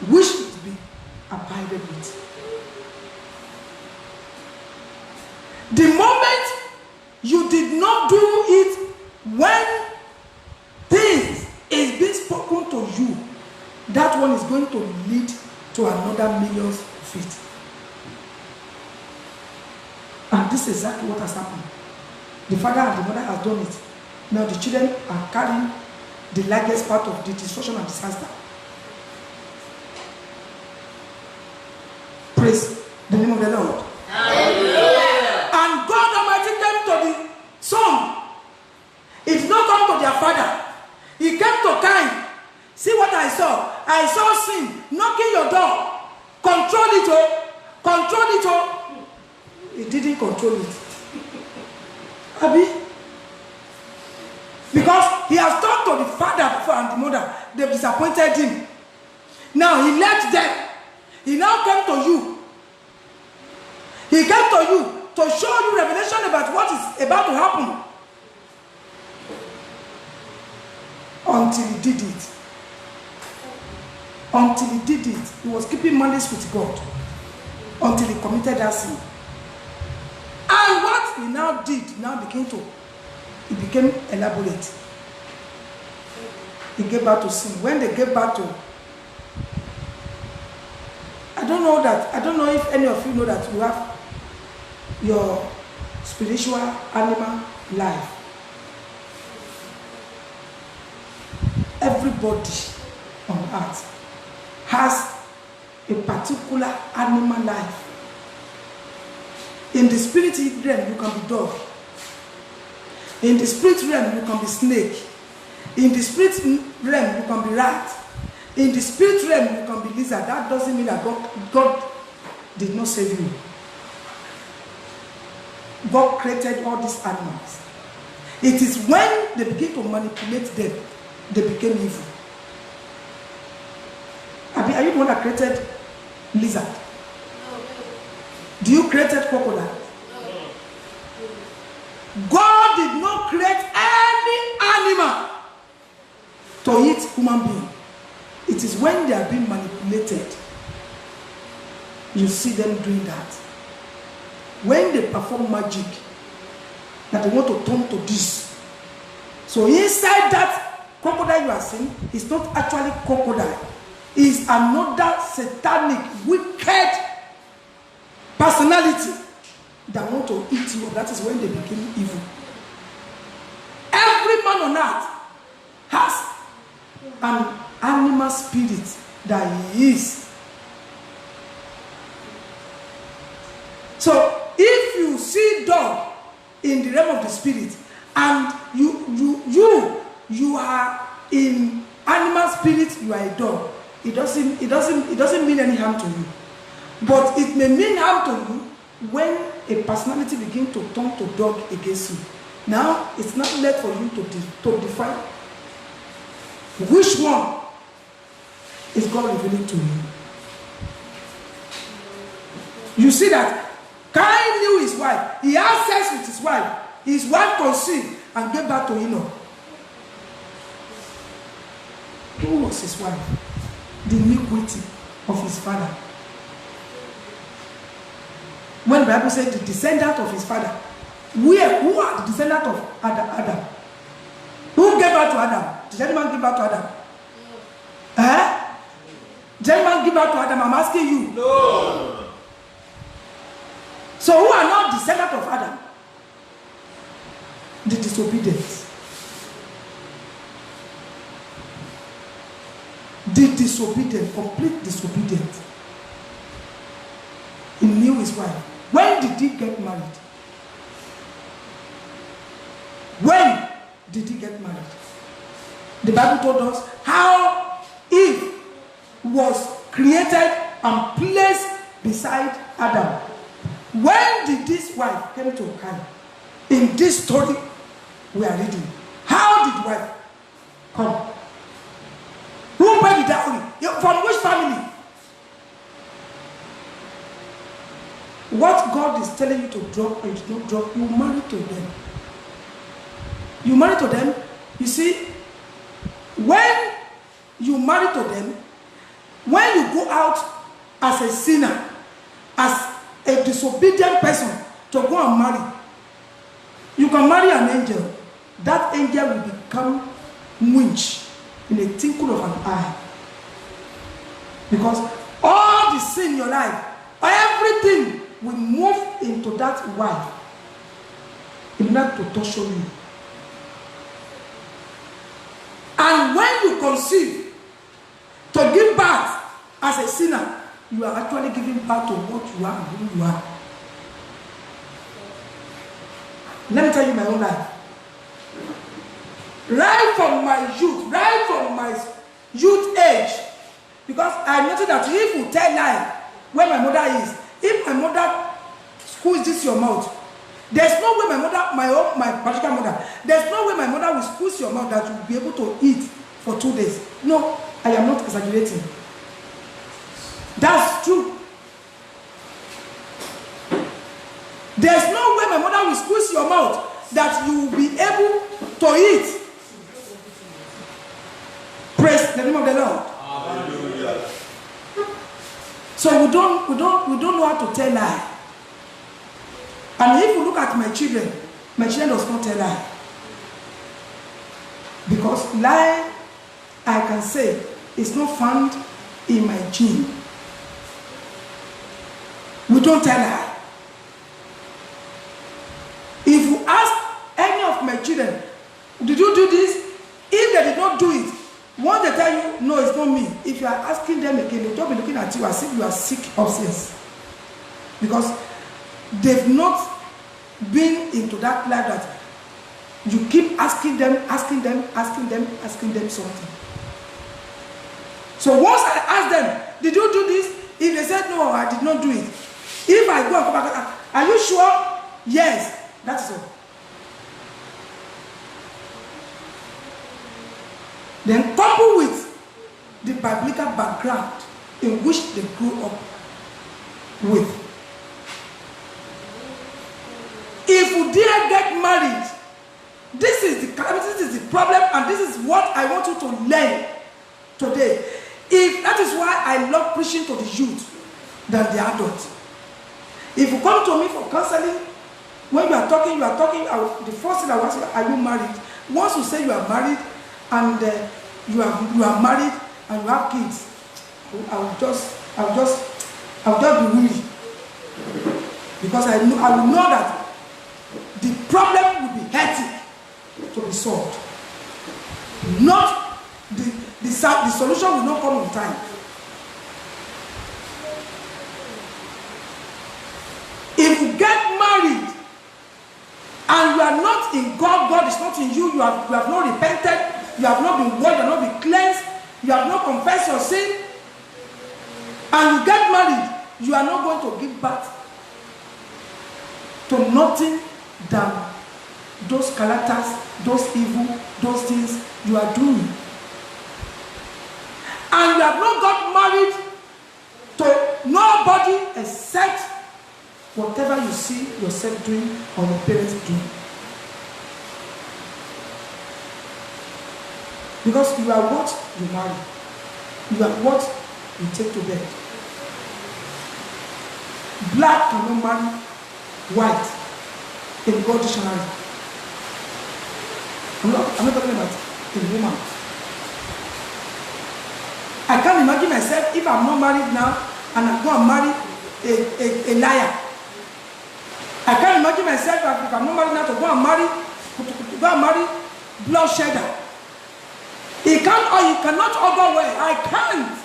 S1: which must be abided with. The moment you did not do it when things is being spoken to you, that one is going to lead to another millions of it. And this is exactly what has happened. The father and the mother have done it. Now the children are carrying the largest part of the destruction and disaster. Praise the name of the Lord. Hallelujah. And God Almighty came to the son. He did not come to their father. He came to Cain. See what I saw? I saw sin knocking your door. Control it, oh. Control it, oh. He didn't control it. Abi? Because he has talked to the father and the mother. They've disappointed him. Now he left them. He now came to you. He came to you to show you revelation about what is about to happen. Until he did it. Until he did it. He was keeping malice with God. Until he committed that sin. And what he now did, he became elaborate. He gave back to sin. When they gave back to, I don't know if any of you know that you have your spiritual animal life. Everybody on earth has a particular animal life. In the spirit realm, you can be dog. In the spirit realm, you can be snake. In the spirit realm, you can be rat. In the spirit realm, you can be lizard. That doesn't mean that God did not save you. God created all these animals. It is when they begin to manipulate them, they became evil. Are you the one that created lizard? Do you created crocodile? God did not create any animal to eat human being. It is when they are being manipulated, you see them doing that. When they perform magic, that they want to turn to this. So inside that crocodile you are seeing, it's not actually crocodile. It's another satanic, wicked personality that want to eat you. That is when they became evil. Every man on earth has an animal spirit that he is. So if you see dog in the realm of the spirit and you are in animal spirit, you are a dog. It doesn't mean any harm to you. But it may mean harm to you when a personality begins to turn to dog against you. Now, it's not left for you to define which one is God revealing to you. You see that Cain knew his wife. He had sex with his wife. His wife conceived and gave back to Enoch. Who was his wife? The iniquity of his father. When the Bible said the descendant of his father, who are the descendant of Adam? Who gave birth to Adam? Did anyone give birth to Adam? No. Did anyone give birth to Adam? I'm asking you.
S4: No.
S1: So who are not descendant of Adam? The disobedient. The disobedient, complete disobedient. He knew his wife. When did he get married? When did he get married? The Bible told us how Eve was created and placed beside Adam. When did this wife come to Cain? In this story we are reading. How did wife come? Who paid the dowry? From which family? What God is telling you to drop or you don't drop, you marry to them. You marry to them. You see, when you marry to them, when you go out as a sinner, as a disobedient person to go and marry, you can marry an angel. That angel will become winch in a twinkle of an eye. Because all the sin in your life, everything will move into that wife in order to torture you. And when you conceive to give birth as a sinner, you are actually giving birth to what you are and who you are. Let me tell you my own life. Right from my youth age, because I noticed that if you tell lie where my mother is, if my mother squeeze this your mouth, There's no way my mother, my particular mother, there's no way my mother will squeeze your mouth that you'll be able to eat for 2 days. No, I am not exaggerating. That's true. There's no way my mother will squeeze your mouth that you will be able to eat. Praise the name of the Lord.
S4: Hallelujah.
S1: So we don't know how to tell lie. And if you look at my children does not tell lie. Because lie, I can say, is not found in my gene. We don't tell lie. If you ask any of my children, did you do this? If they did not do it, once they tell you, no, it's not me. If you are asking them again, they'll just be looking at you as if you are sick of sins. Because they've not been into that life that you keep asking them something. So once I ask them, did you do this? If they said, no, I did not do it. If I go and come back, are you sure? Yes. That's all. Then coupled with the biblical background in which they grew up with. If you dare get married, this is the problem, and this is what I want you to learn today. If that is why I love preaching to the youth than the adults. If you come to me for counseling, when you are talking, the first thing I want to say, are you married? Once you say you are married and you are married and you have kids, I will just be willing. Because I will know that the problem will be hectic to be solved. Not the solution will not come in time. If you get married and you are not in God, God is not in you, you have not repented, you have not been washed, you have not been cleansed, you have not confessed your sin, and you get married, you are not going to give birth to nothing than those characters, those evil, those things you are doing. And you have not got married to nobody except whatever you see yourself doing or your parents doing. Because you are what you marry. You are what you take to bed. Black cannot marry white in God dictionary. I'm not talking about a woman. I can't imagine myself if I'm not married now and I go and marry a liar. I can't imagine myself if I'm not married now to go and marry bloodshedder. He can't, or he cannot over well. I can't.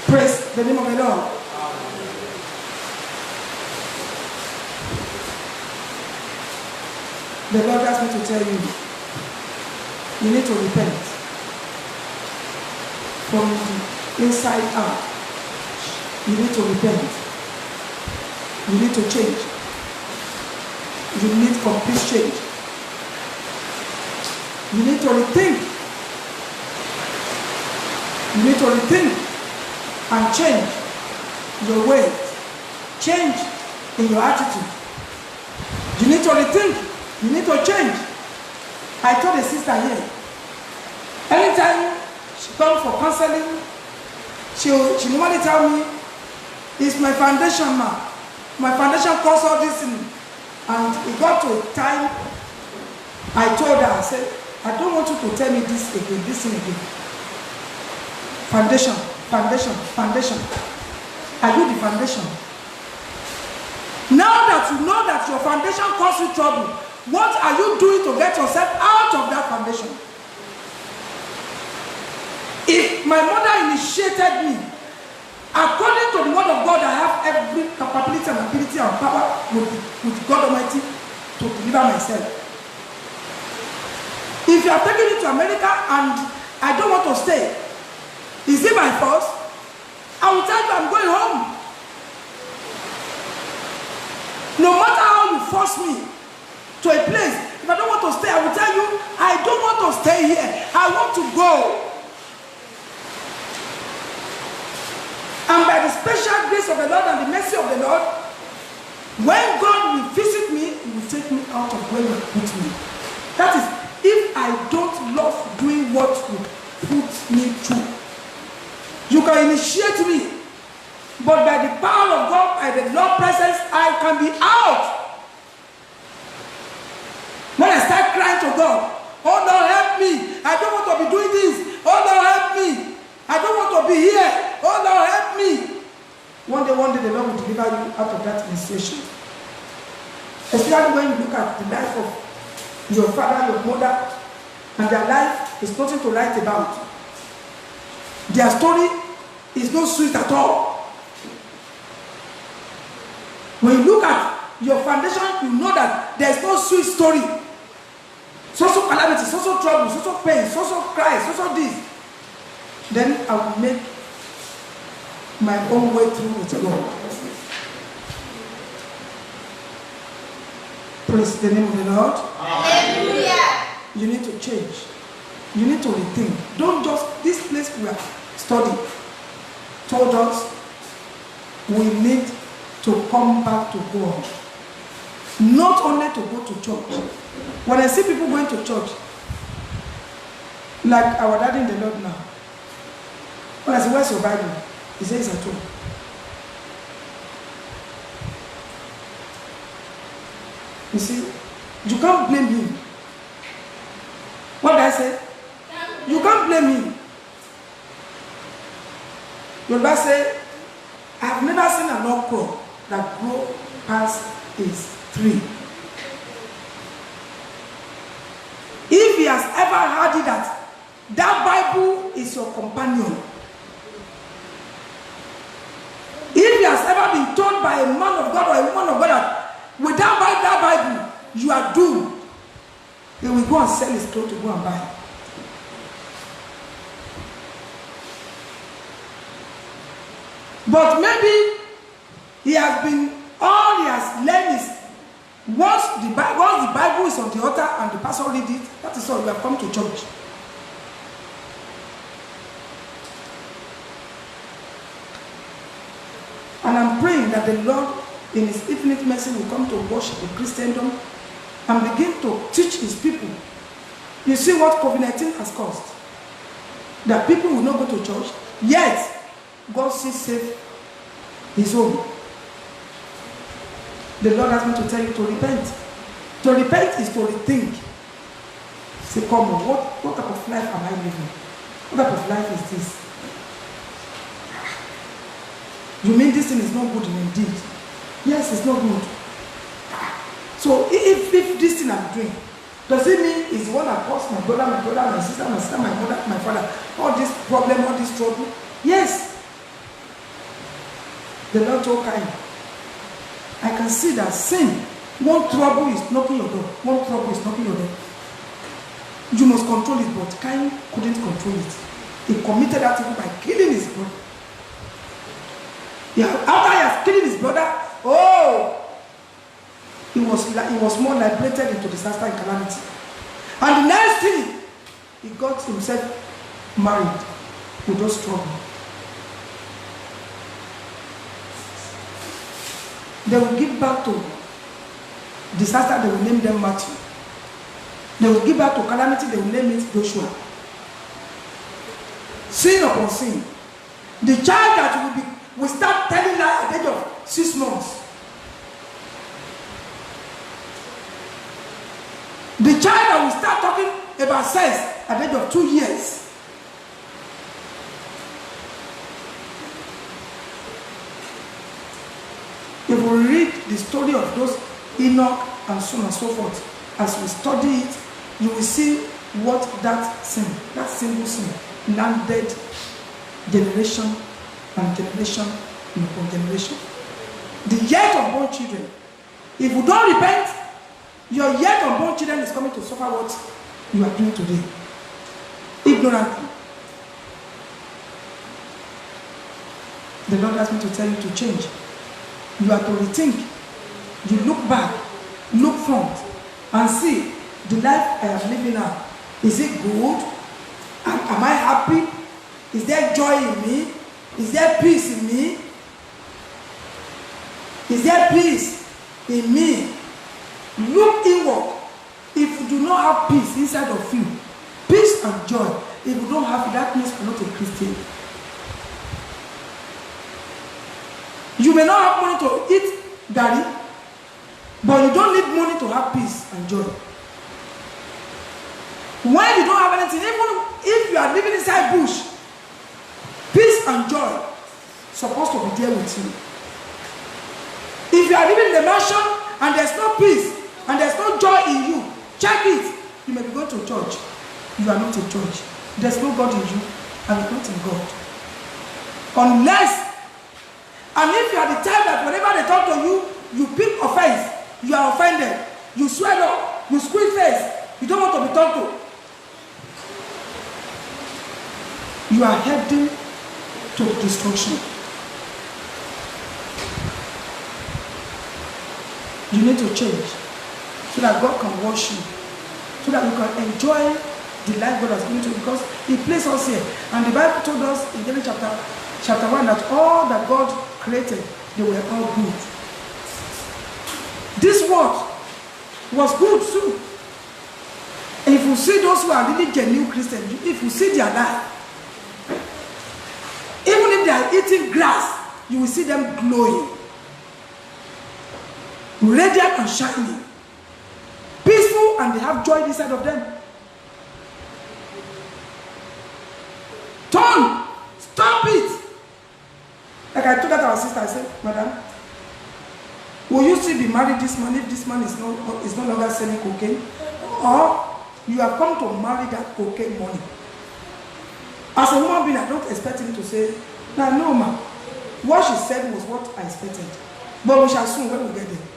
S1: Praise the name of the Lord. The Lord asked me to tell you, you need to repent from the inside out. You need to repent. You need to change. You need complete change. You need to rethink. You need to rethink and change your ways. Change in your attitude. You need to rethink. You need to change. I told a sister here, anytime she comes for counseling, she normally tell me, it's my foundation now. My foundation caused all this thing. And it got to a time, I told her, I said, I don't want you to tell me this again, this thing again. Foundation, foundation, foundation. Are you the foundation? Now that you know that your foundation caused you trouble, what are you doing to get yourself out of that foundation? If my mother initiated me, according to the word of God, I have every capability and ability and power with God Almighty to deliver myself. If you are taking me to America and I don't want to stay, is it my fault? I will tell you I'm going home. grace of the Lord and the mercy of the Lord, when God will visit me, He will take me out of where He put me. That is, if I don't love doing what He put me through. You can initiate me, but by the power of God, by the Lord's presence, I can be out. When I start crying to God, oh Lord, help me. I don't want to be doing this. Oh Lord, help me. I don't want to be here. Oh Lord, help me. One day, the Lord will deliver you out of that situation. Especially when you look at the life of your father, your mother, and their life is nothing to write about. Their story is not sweet at all. When you look at your foundation, you know that there is no sweet story. So calamity, so trouble, so pain, so cry, so this. Then I will make my own way through with the Lord. Praise the name of the Lord.
S5: Hallelujah.
S1: You need to change. You need to rethink. Don't just, this place we are studying told us we need to come back to God. Not only to go to church. When I see people going to church, like our daddy in the Lord now, when I say, where's your Bible? He says at home. You see, you can't blame him. What did I say? You can't blame him. Yoruba say, I have never seen an okra that grow past his tree. If he has ever heard it that Bible is your companion. If he has ever been told by a man of God or a woman of God that without that Bible, you are doomed, he will go and sell his clothes to go and buy. But maybe he has been, all he has learned is once the Bible is on the altar and the pastor read it, that is all, you have come to church. And I'm praying that the Lord, in His infinite mercy, will come to wash the Christendom and begin to teach His people. You see what COVID-19 has caused? That people will not go to church, yet God still save His own. The Lord asked me to tell you to repent. To repent is to rethink. Say, come on, what type of life am I living? What type of life is this? You mean this thing is not good indeed? Yes, it's not good. So if this thing I'm doing, does it mean it's the one that caused my brother, my sister, my mother, my father, all this problem, all this trouble? Yes. The Lord told Cain, I can see that sin, one trouble is knocking your door. One trouble is knocking your door. You must control it, but Cain couldn't control it. He committed that evil by killing his brother. Yeah, after he has killed his brother, he was more liberated into disaster and calamity. And the next thing, he got himself married with those trouble. They will give back to disaster, they will name them Matthew. They will give back to calamity, they will name it Joshua. Sin upon sin. The child that will start telling lies at the age of 6 months. The child that will start talking about sex at the age of 2 years. If we read the story of those Enoch and so on and so forth, as we study it, you will see what that sin, that single sin, landed generation and generation upon generation. The yet unborn children, if you don't repent, your yet unborn children is coming to suffer what you are doing today. Ignorantly. The Lord asked me to tell you to change. You are to rethink. You look back, look front, and see the life I am living now. Is it good? Am I happy? Is there joy in me? Is there peace in me? Is there peace in me? Look inward. If you do not have peace inside of you, peace and joy, if you don't have it, that means you're not a Christian. You may not have money to eat gari, but you don't need money to have peace and joy. When you don't have anything, even if you are living inside bush, peace and joy supposed to be there with you. If you are living in a mansion and there's no peace and there's no joy in you, check it. You may be going to church. You are not a church. There's no God in you and you're not in God. Unless, and if you are the type that whenever they talk to you, you pick offense, you are offended, you swell up, you squeeze face, you don't want to be talked to, you are heading to destruction. You need to change so that God can wash you, so that you can enjoy the life God has given to you, because He placed us here. And the Bible told us in Genesis chapter 1 that all that God created, they were all good. This world was good too. And if you see those who are really genuine Christians, if you see their life, even if they are eating grass, you will see them glowing, radiant and shining, peaceful, and they have joy inside of them. Turn, stop it. Like I told that our sister, I said, Madam, will you still be married this man if this man is no longer selling cocaine? Or you have come to marry that cocaine money? As a woman being, I don't expect him to say, no, ma. What she said was what I expected. But we shall soon when we get there.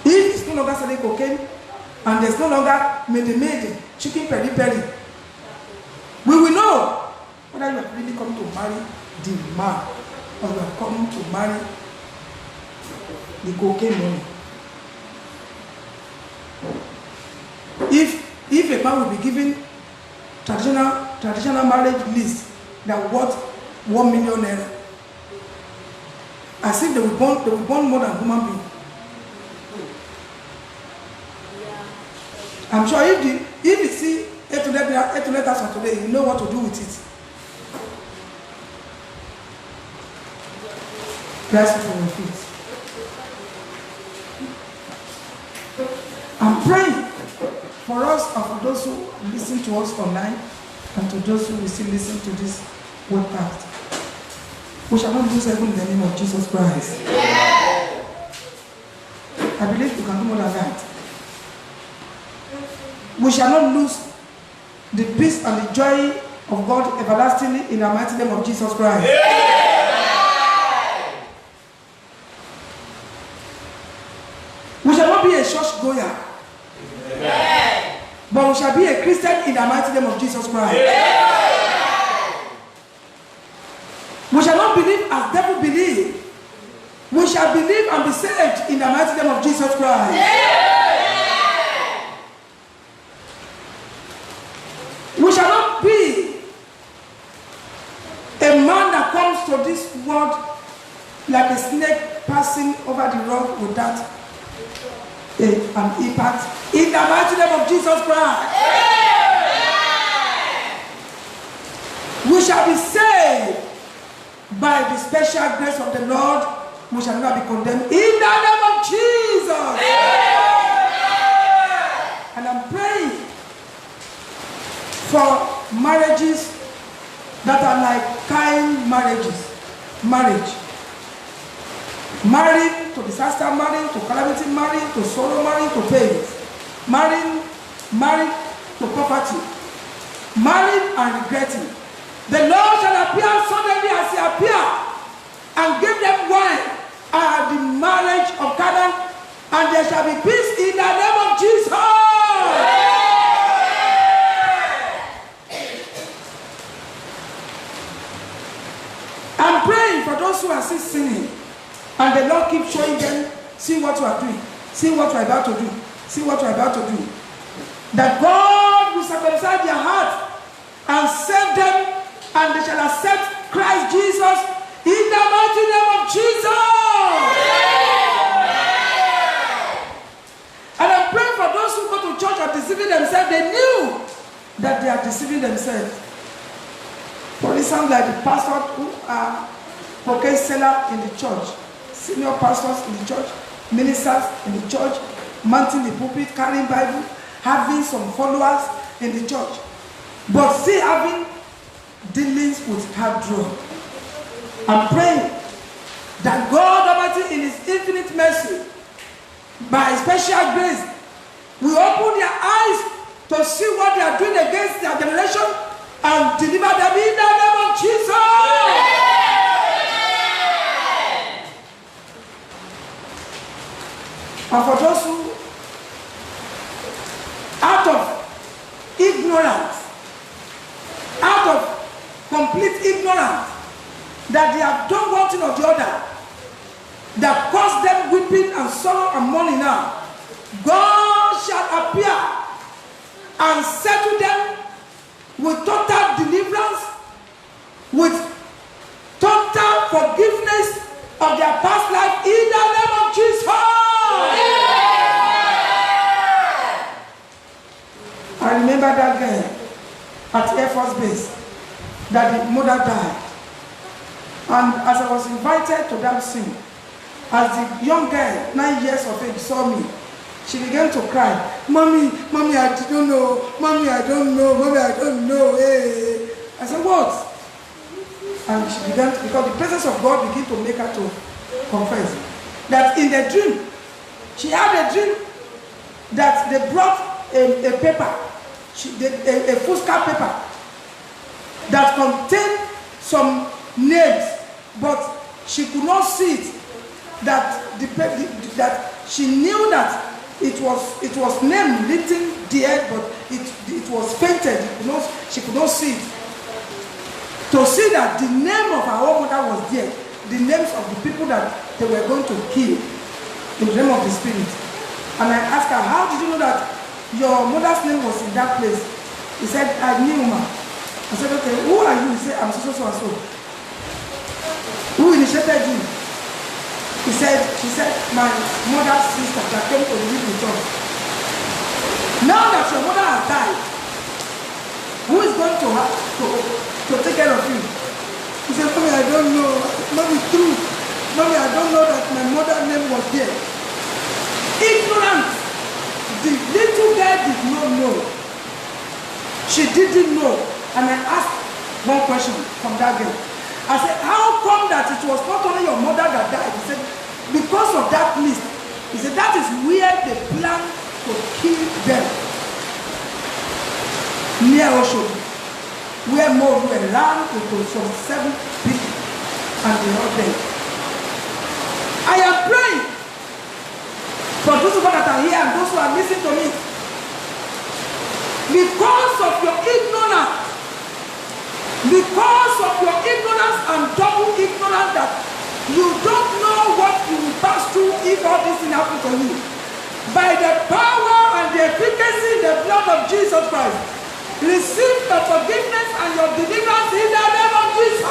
S1: If it's no longer selling cocaine, and there's no longer made chicken peri-peri, we will know whether you have really come to marry the man or you have come to marry the cocaine money. If a man will be given traditional marriage list that worth 1 million naira, as if they will born more than human being. I'm sure if you see 800,000 today, you know what to do with it. Rise for your feet. I'm praying for us and for those who listen to us online and to those who will still listen to this webcast. We shall not lose heaven in the name of Jesus Christ. Yeah. I believe we can do more than that. We shall not lose the peace and the joy of God everlastingly in the mighty name of Jesus Christ. Yeah. We shall not be a church goer, but we shall be a Christian in the mighty name of Jesus Christ. Yeah. We shall not believe as devil believe. We shall believe and be saved in the mighty name of Jesus Christ. Yeah. We shall not be a man that comes to this world like a snake passing over the road without an impact in the mighty name of Jesus Christ. Yeah. We shall be saved by the special grace of the Lord. We shall not be condemned in the name of Jesus. Yeah. And I'm praying for marriages that are like kind marriages. Married to disaster, married to calamity, married to sorrow, married to pain, married to poverty, married and regretting. The Lord shall appear suddenly as He appeared and give them wine at the marriage of Canaan, and there shall be peace in the name of Jesus. I'm praying for those who are still sinning, and the Lord keeps showing them, see what you are doing, see what you are about to do, see what you are about to do. That God will circumcise their heart and save them, and they shall accept Christ Jesus in the mighty name of Jesus. instance, like the pastors who are cocaine seller in the church, senior pastors in the church, ministers in the church, mounting the pulpit, carrying Bible, having some followers in the church, but still having dealings with hard drug. I'm praying that God Almighty in His infinite mercy, by His special grace, will open their eyes to see what they are doing against their generation and deliver them in the name of Jesus. And for those who, out of ignorance, out of complete ignorance, that they have done one thing or the other, that caused them weeping and sorrow and mourning now, God shall appear and settle them with total deliverance, with total forgiveness of their past life in the name of Jesus. I remember that girl at Air Force Base, that the mother died. And as I was invited to that scene, as the young girl, 9 years of age, saw me, she began to cry. Mommy, Mommy, I don't know. Mommy, I don't know. Mommy, I don't know. Hey. I said, what? And she began to, because the presence of God began to make her to confess that in the dream, she had a dream that they brought a paper, a foolscap paper that contained some names, but she could not see it. That that she knew that it was name written there, but it was painted. She could not see it. To see that the name of her own mother was there, the names of the people that they were going to kill in the name of the Spirit. And I asked her, how did you know that your mother's name was in that place? He said, I knew, ma. I said, okay, who are you? He said, I'm so and so. Who initiated you? She said, my mother's sister that came to live with us. Now that your mother has died, who is going to take care of you? He said, Mommy, I don't know. Mommy, true. Mommy, I don't know that my mother's name was there. Ignorant. The little girl did not know. She didn't know. And I asked one question from that girl. I said, how come that it was not only your mother that died? He said, because of that list. He said, that is where they plan to kill them. Near Oshobu, where more were ran into some 7 people and they are dead. I am praying for those of us that are here and those who are listening to me. Because of your ignorance, and double ignorance, that you don't know what you will pass through if all this thing happens to you. By the power and the efficacy in the blood of Jesus Christ, receive the forgiveness and your deliverance in the name of Jesus.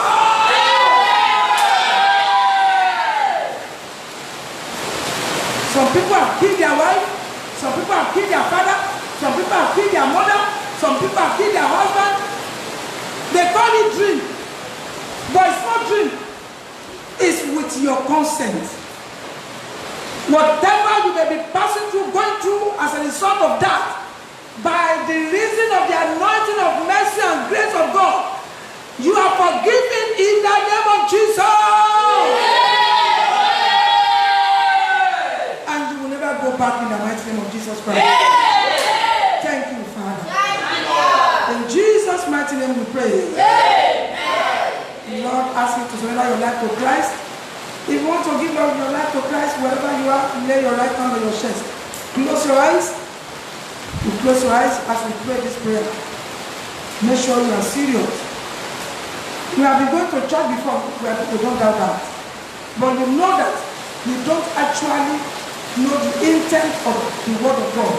S1: Some people have killed their wife, some people have killed their father, some people have killed their mother, some people have killed their husband. They call it dream, but it's not dream. It's with your consent. Whatever you may be passing through, going through as a result of that, by the reason of the anointing of mercy and grace of God, you are forgiven in the name of Jesus. And you will never go back in the mighty name of Jesus Christ. Thank you, Father. In Jesus' mighty name we pray. The Lord asks you to surrender your life to Christ. If you want to give your life to Christ, wherever you are, lay your right hand on your chest. Close your eyes. You close your eyes as we pray this prayer. Make sure you are serious. You have been going to church before, where people don't doubt that. But you know that you don't actually know the intent of the word of God.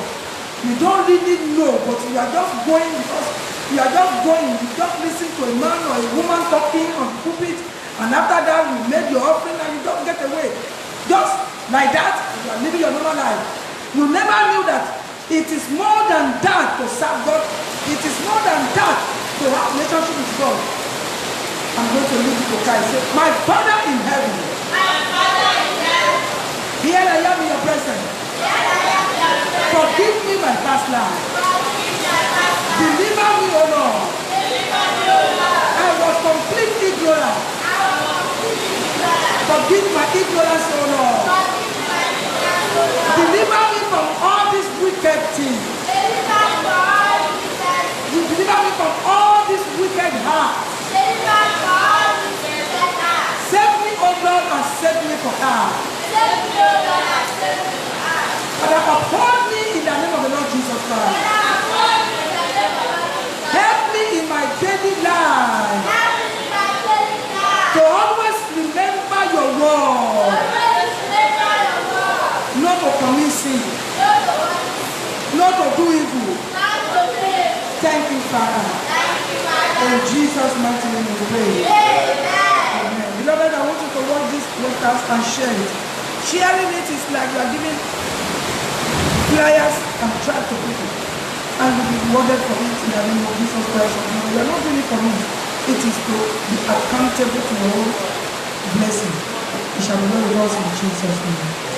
S1: You don't really know, but you are just going because you are just going. You just listen to a man or a woman talking on the pulpit, and after that you made your offering and you just get away. Just like that, you are living your normal life. You never knew that it is more than that to serve God. It is more than that to have a relationship with God. I'm going to lead you to Christ. Say, my Father in heaven. Here I am in your presence. Forgive me my past life. Deliver me, O Lord. I was completely ignorant. Forgive my ignorance, O Lord. Deliver me from all these wicked things. You deliver me from all these wicked hearts. Save me, O Lord, and save me from harm. Father, uphold me in the name of the Lord Jesus Christ. Help me in my daily life to always remember your word, not to commit sin, not to do evil. Thank you, Father. In Jesus' mighty name we pray. Amen. Beloved, I want you to watch this podcast and share it. Sharing it is like you are giving flyers and track to people, and you'll be rewarded for it in the name of Jesus Christ. You are not doing it for me. It is to be accountable to your own blessing. It shall be well with us in Jesus' name.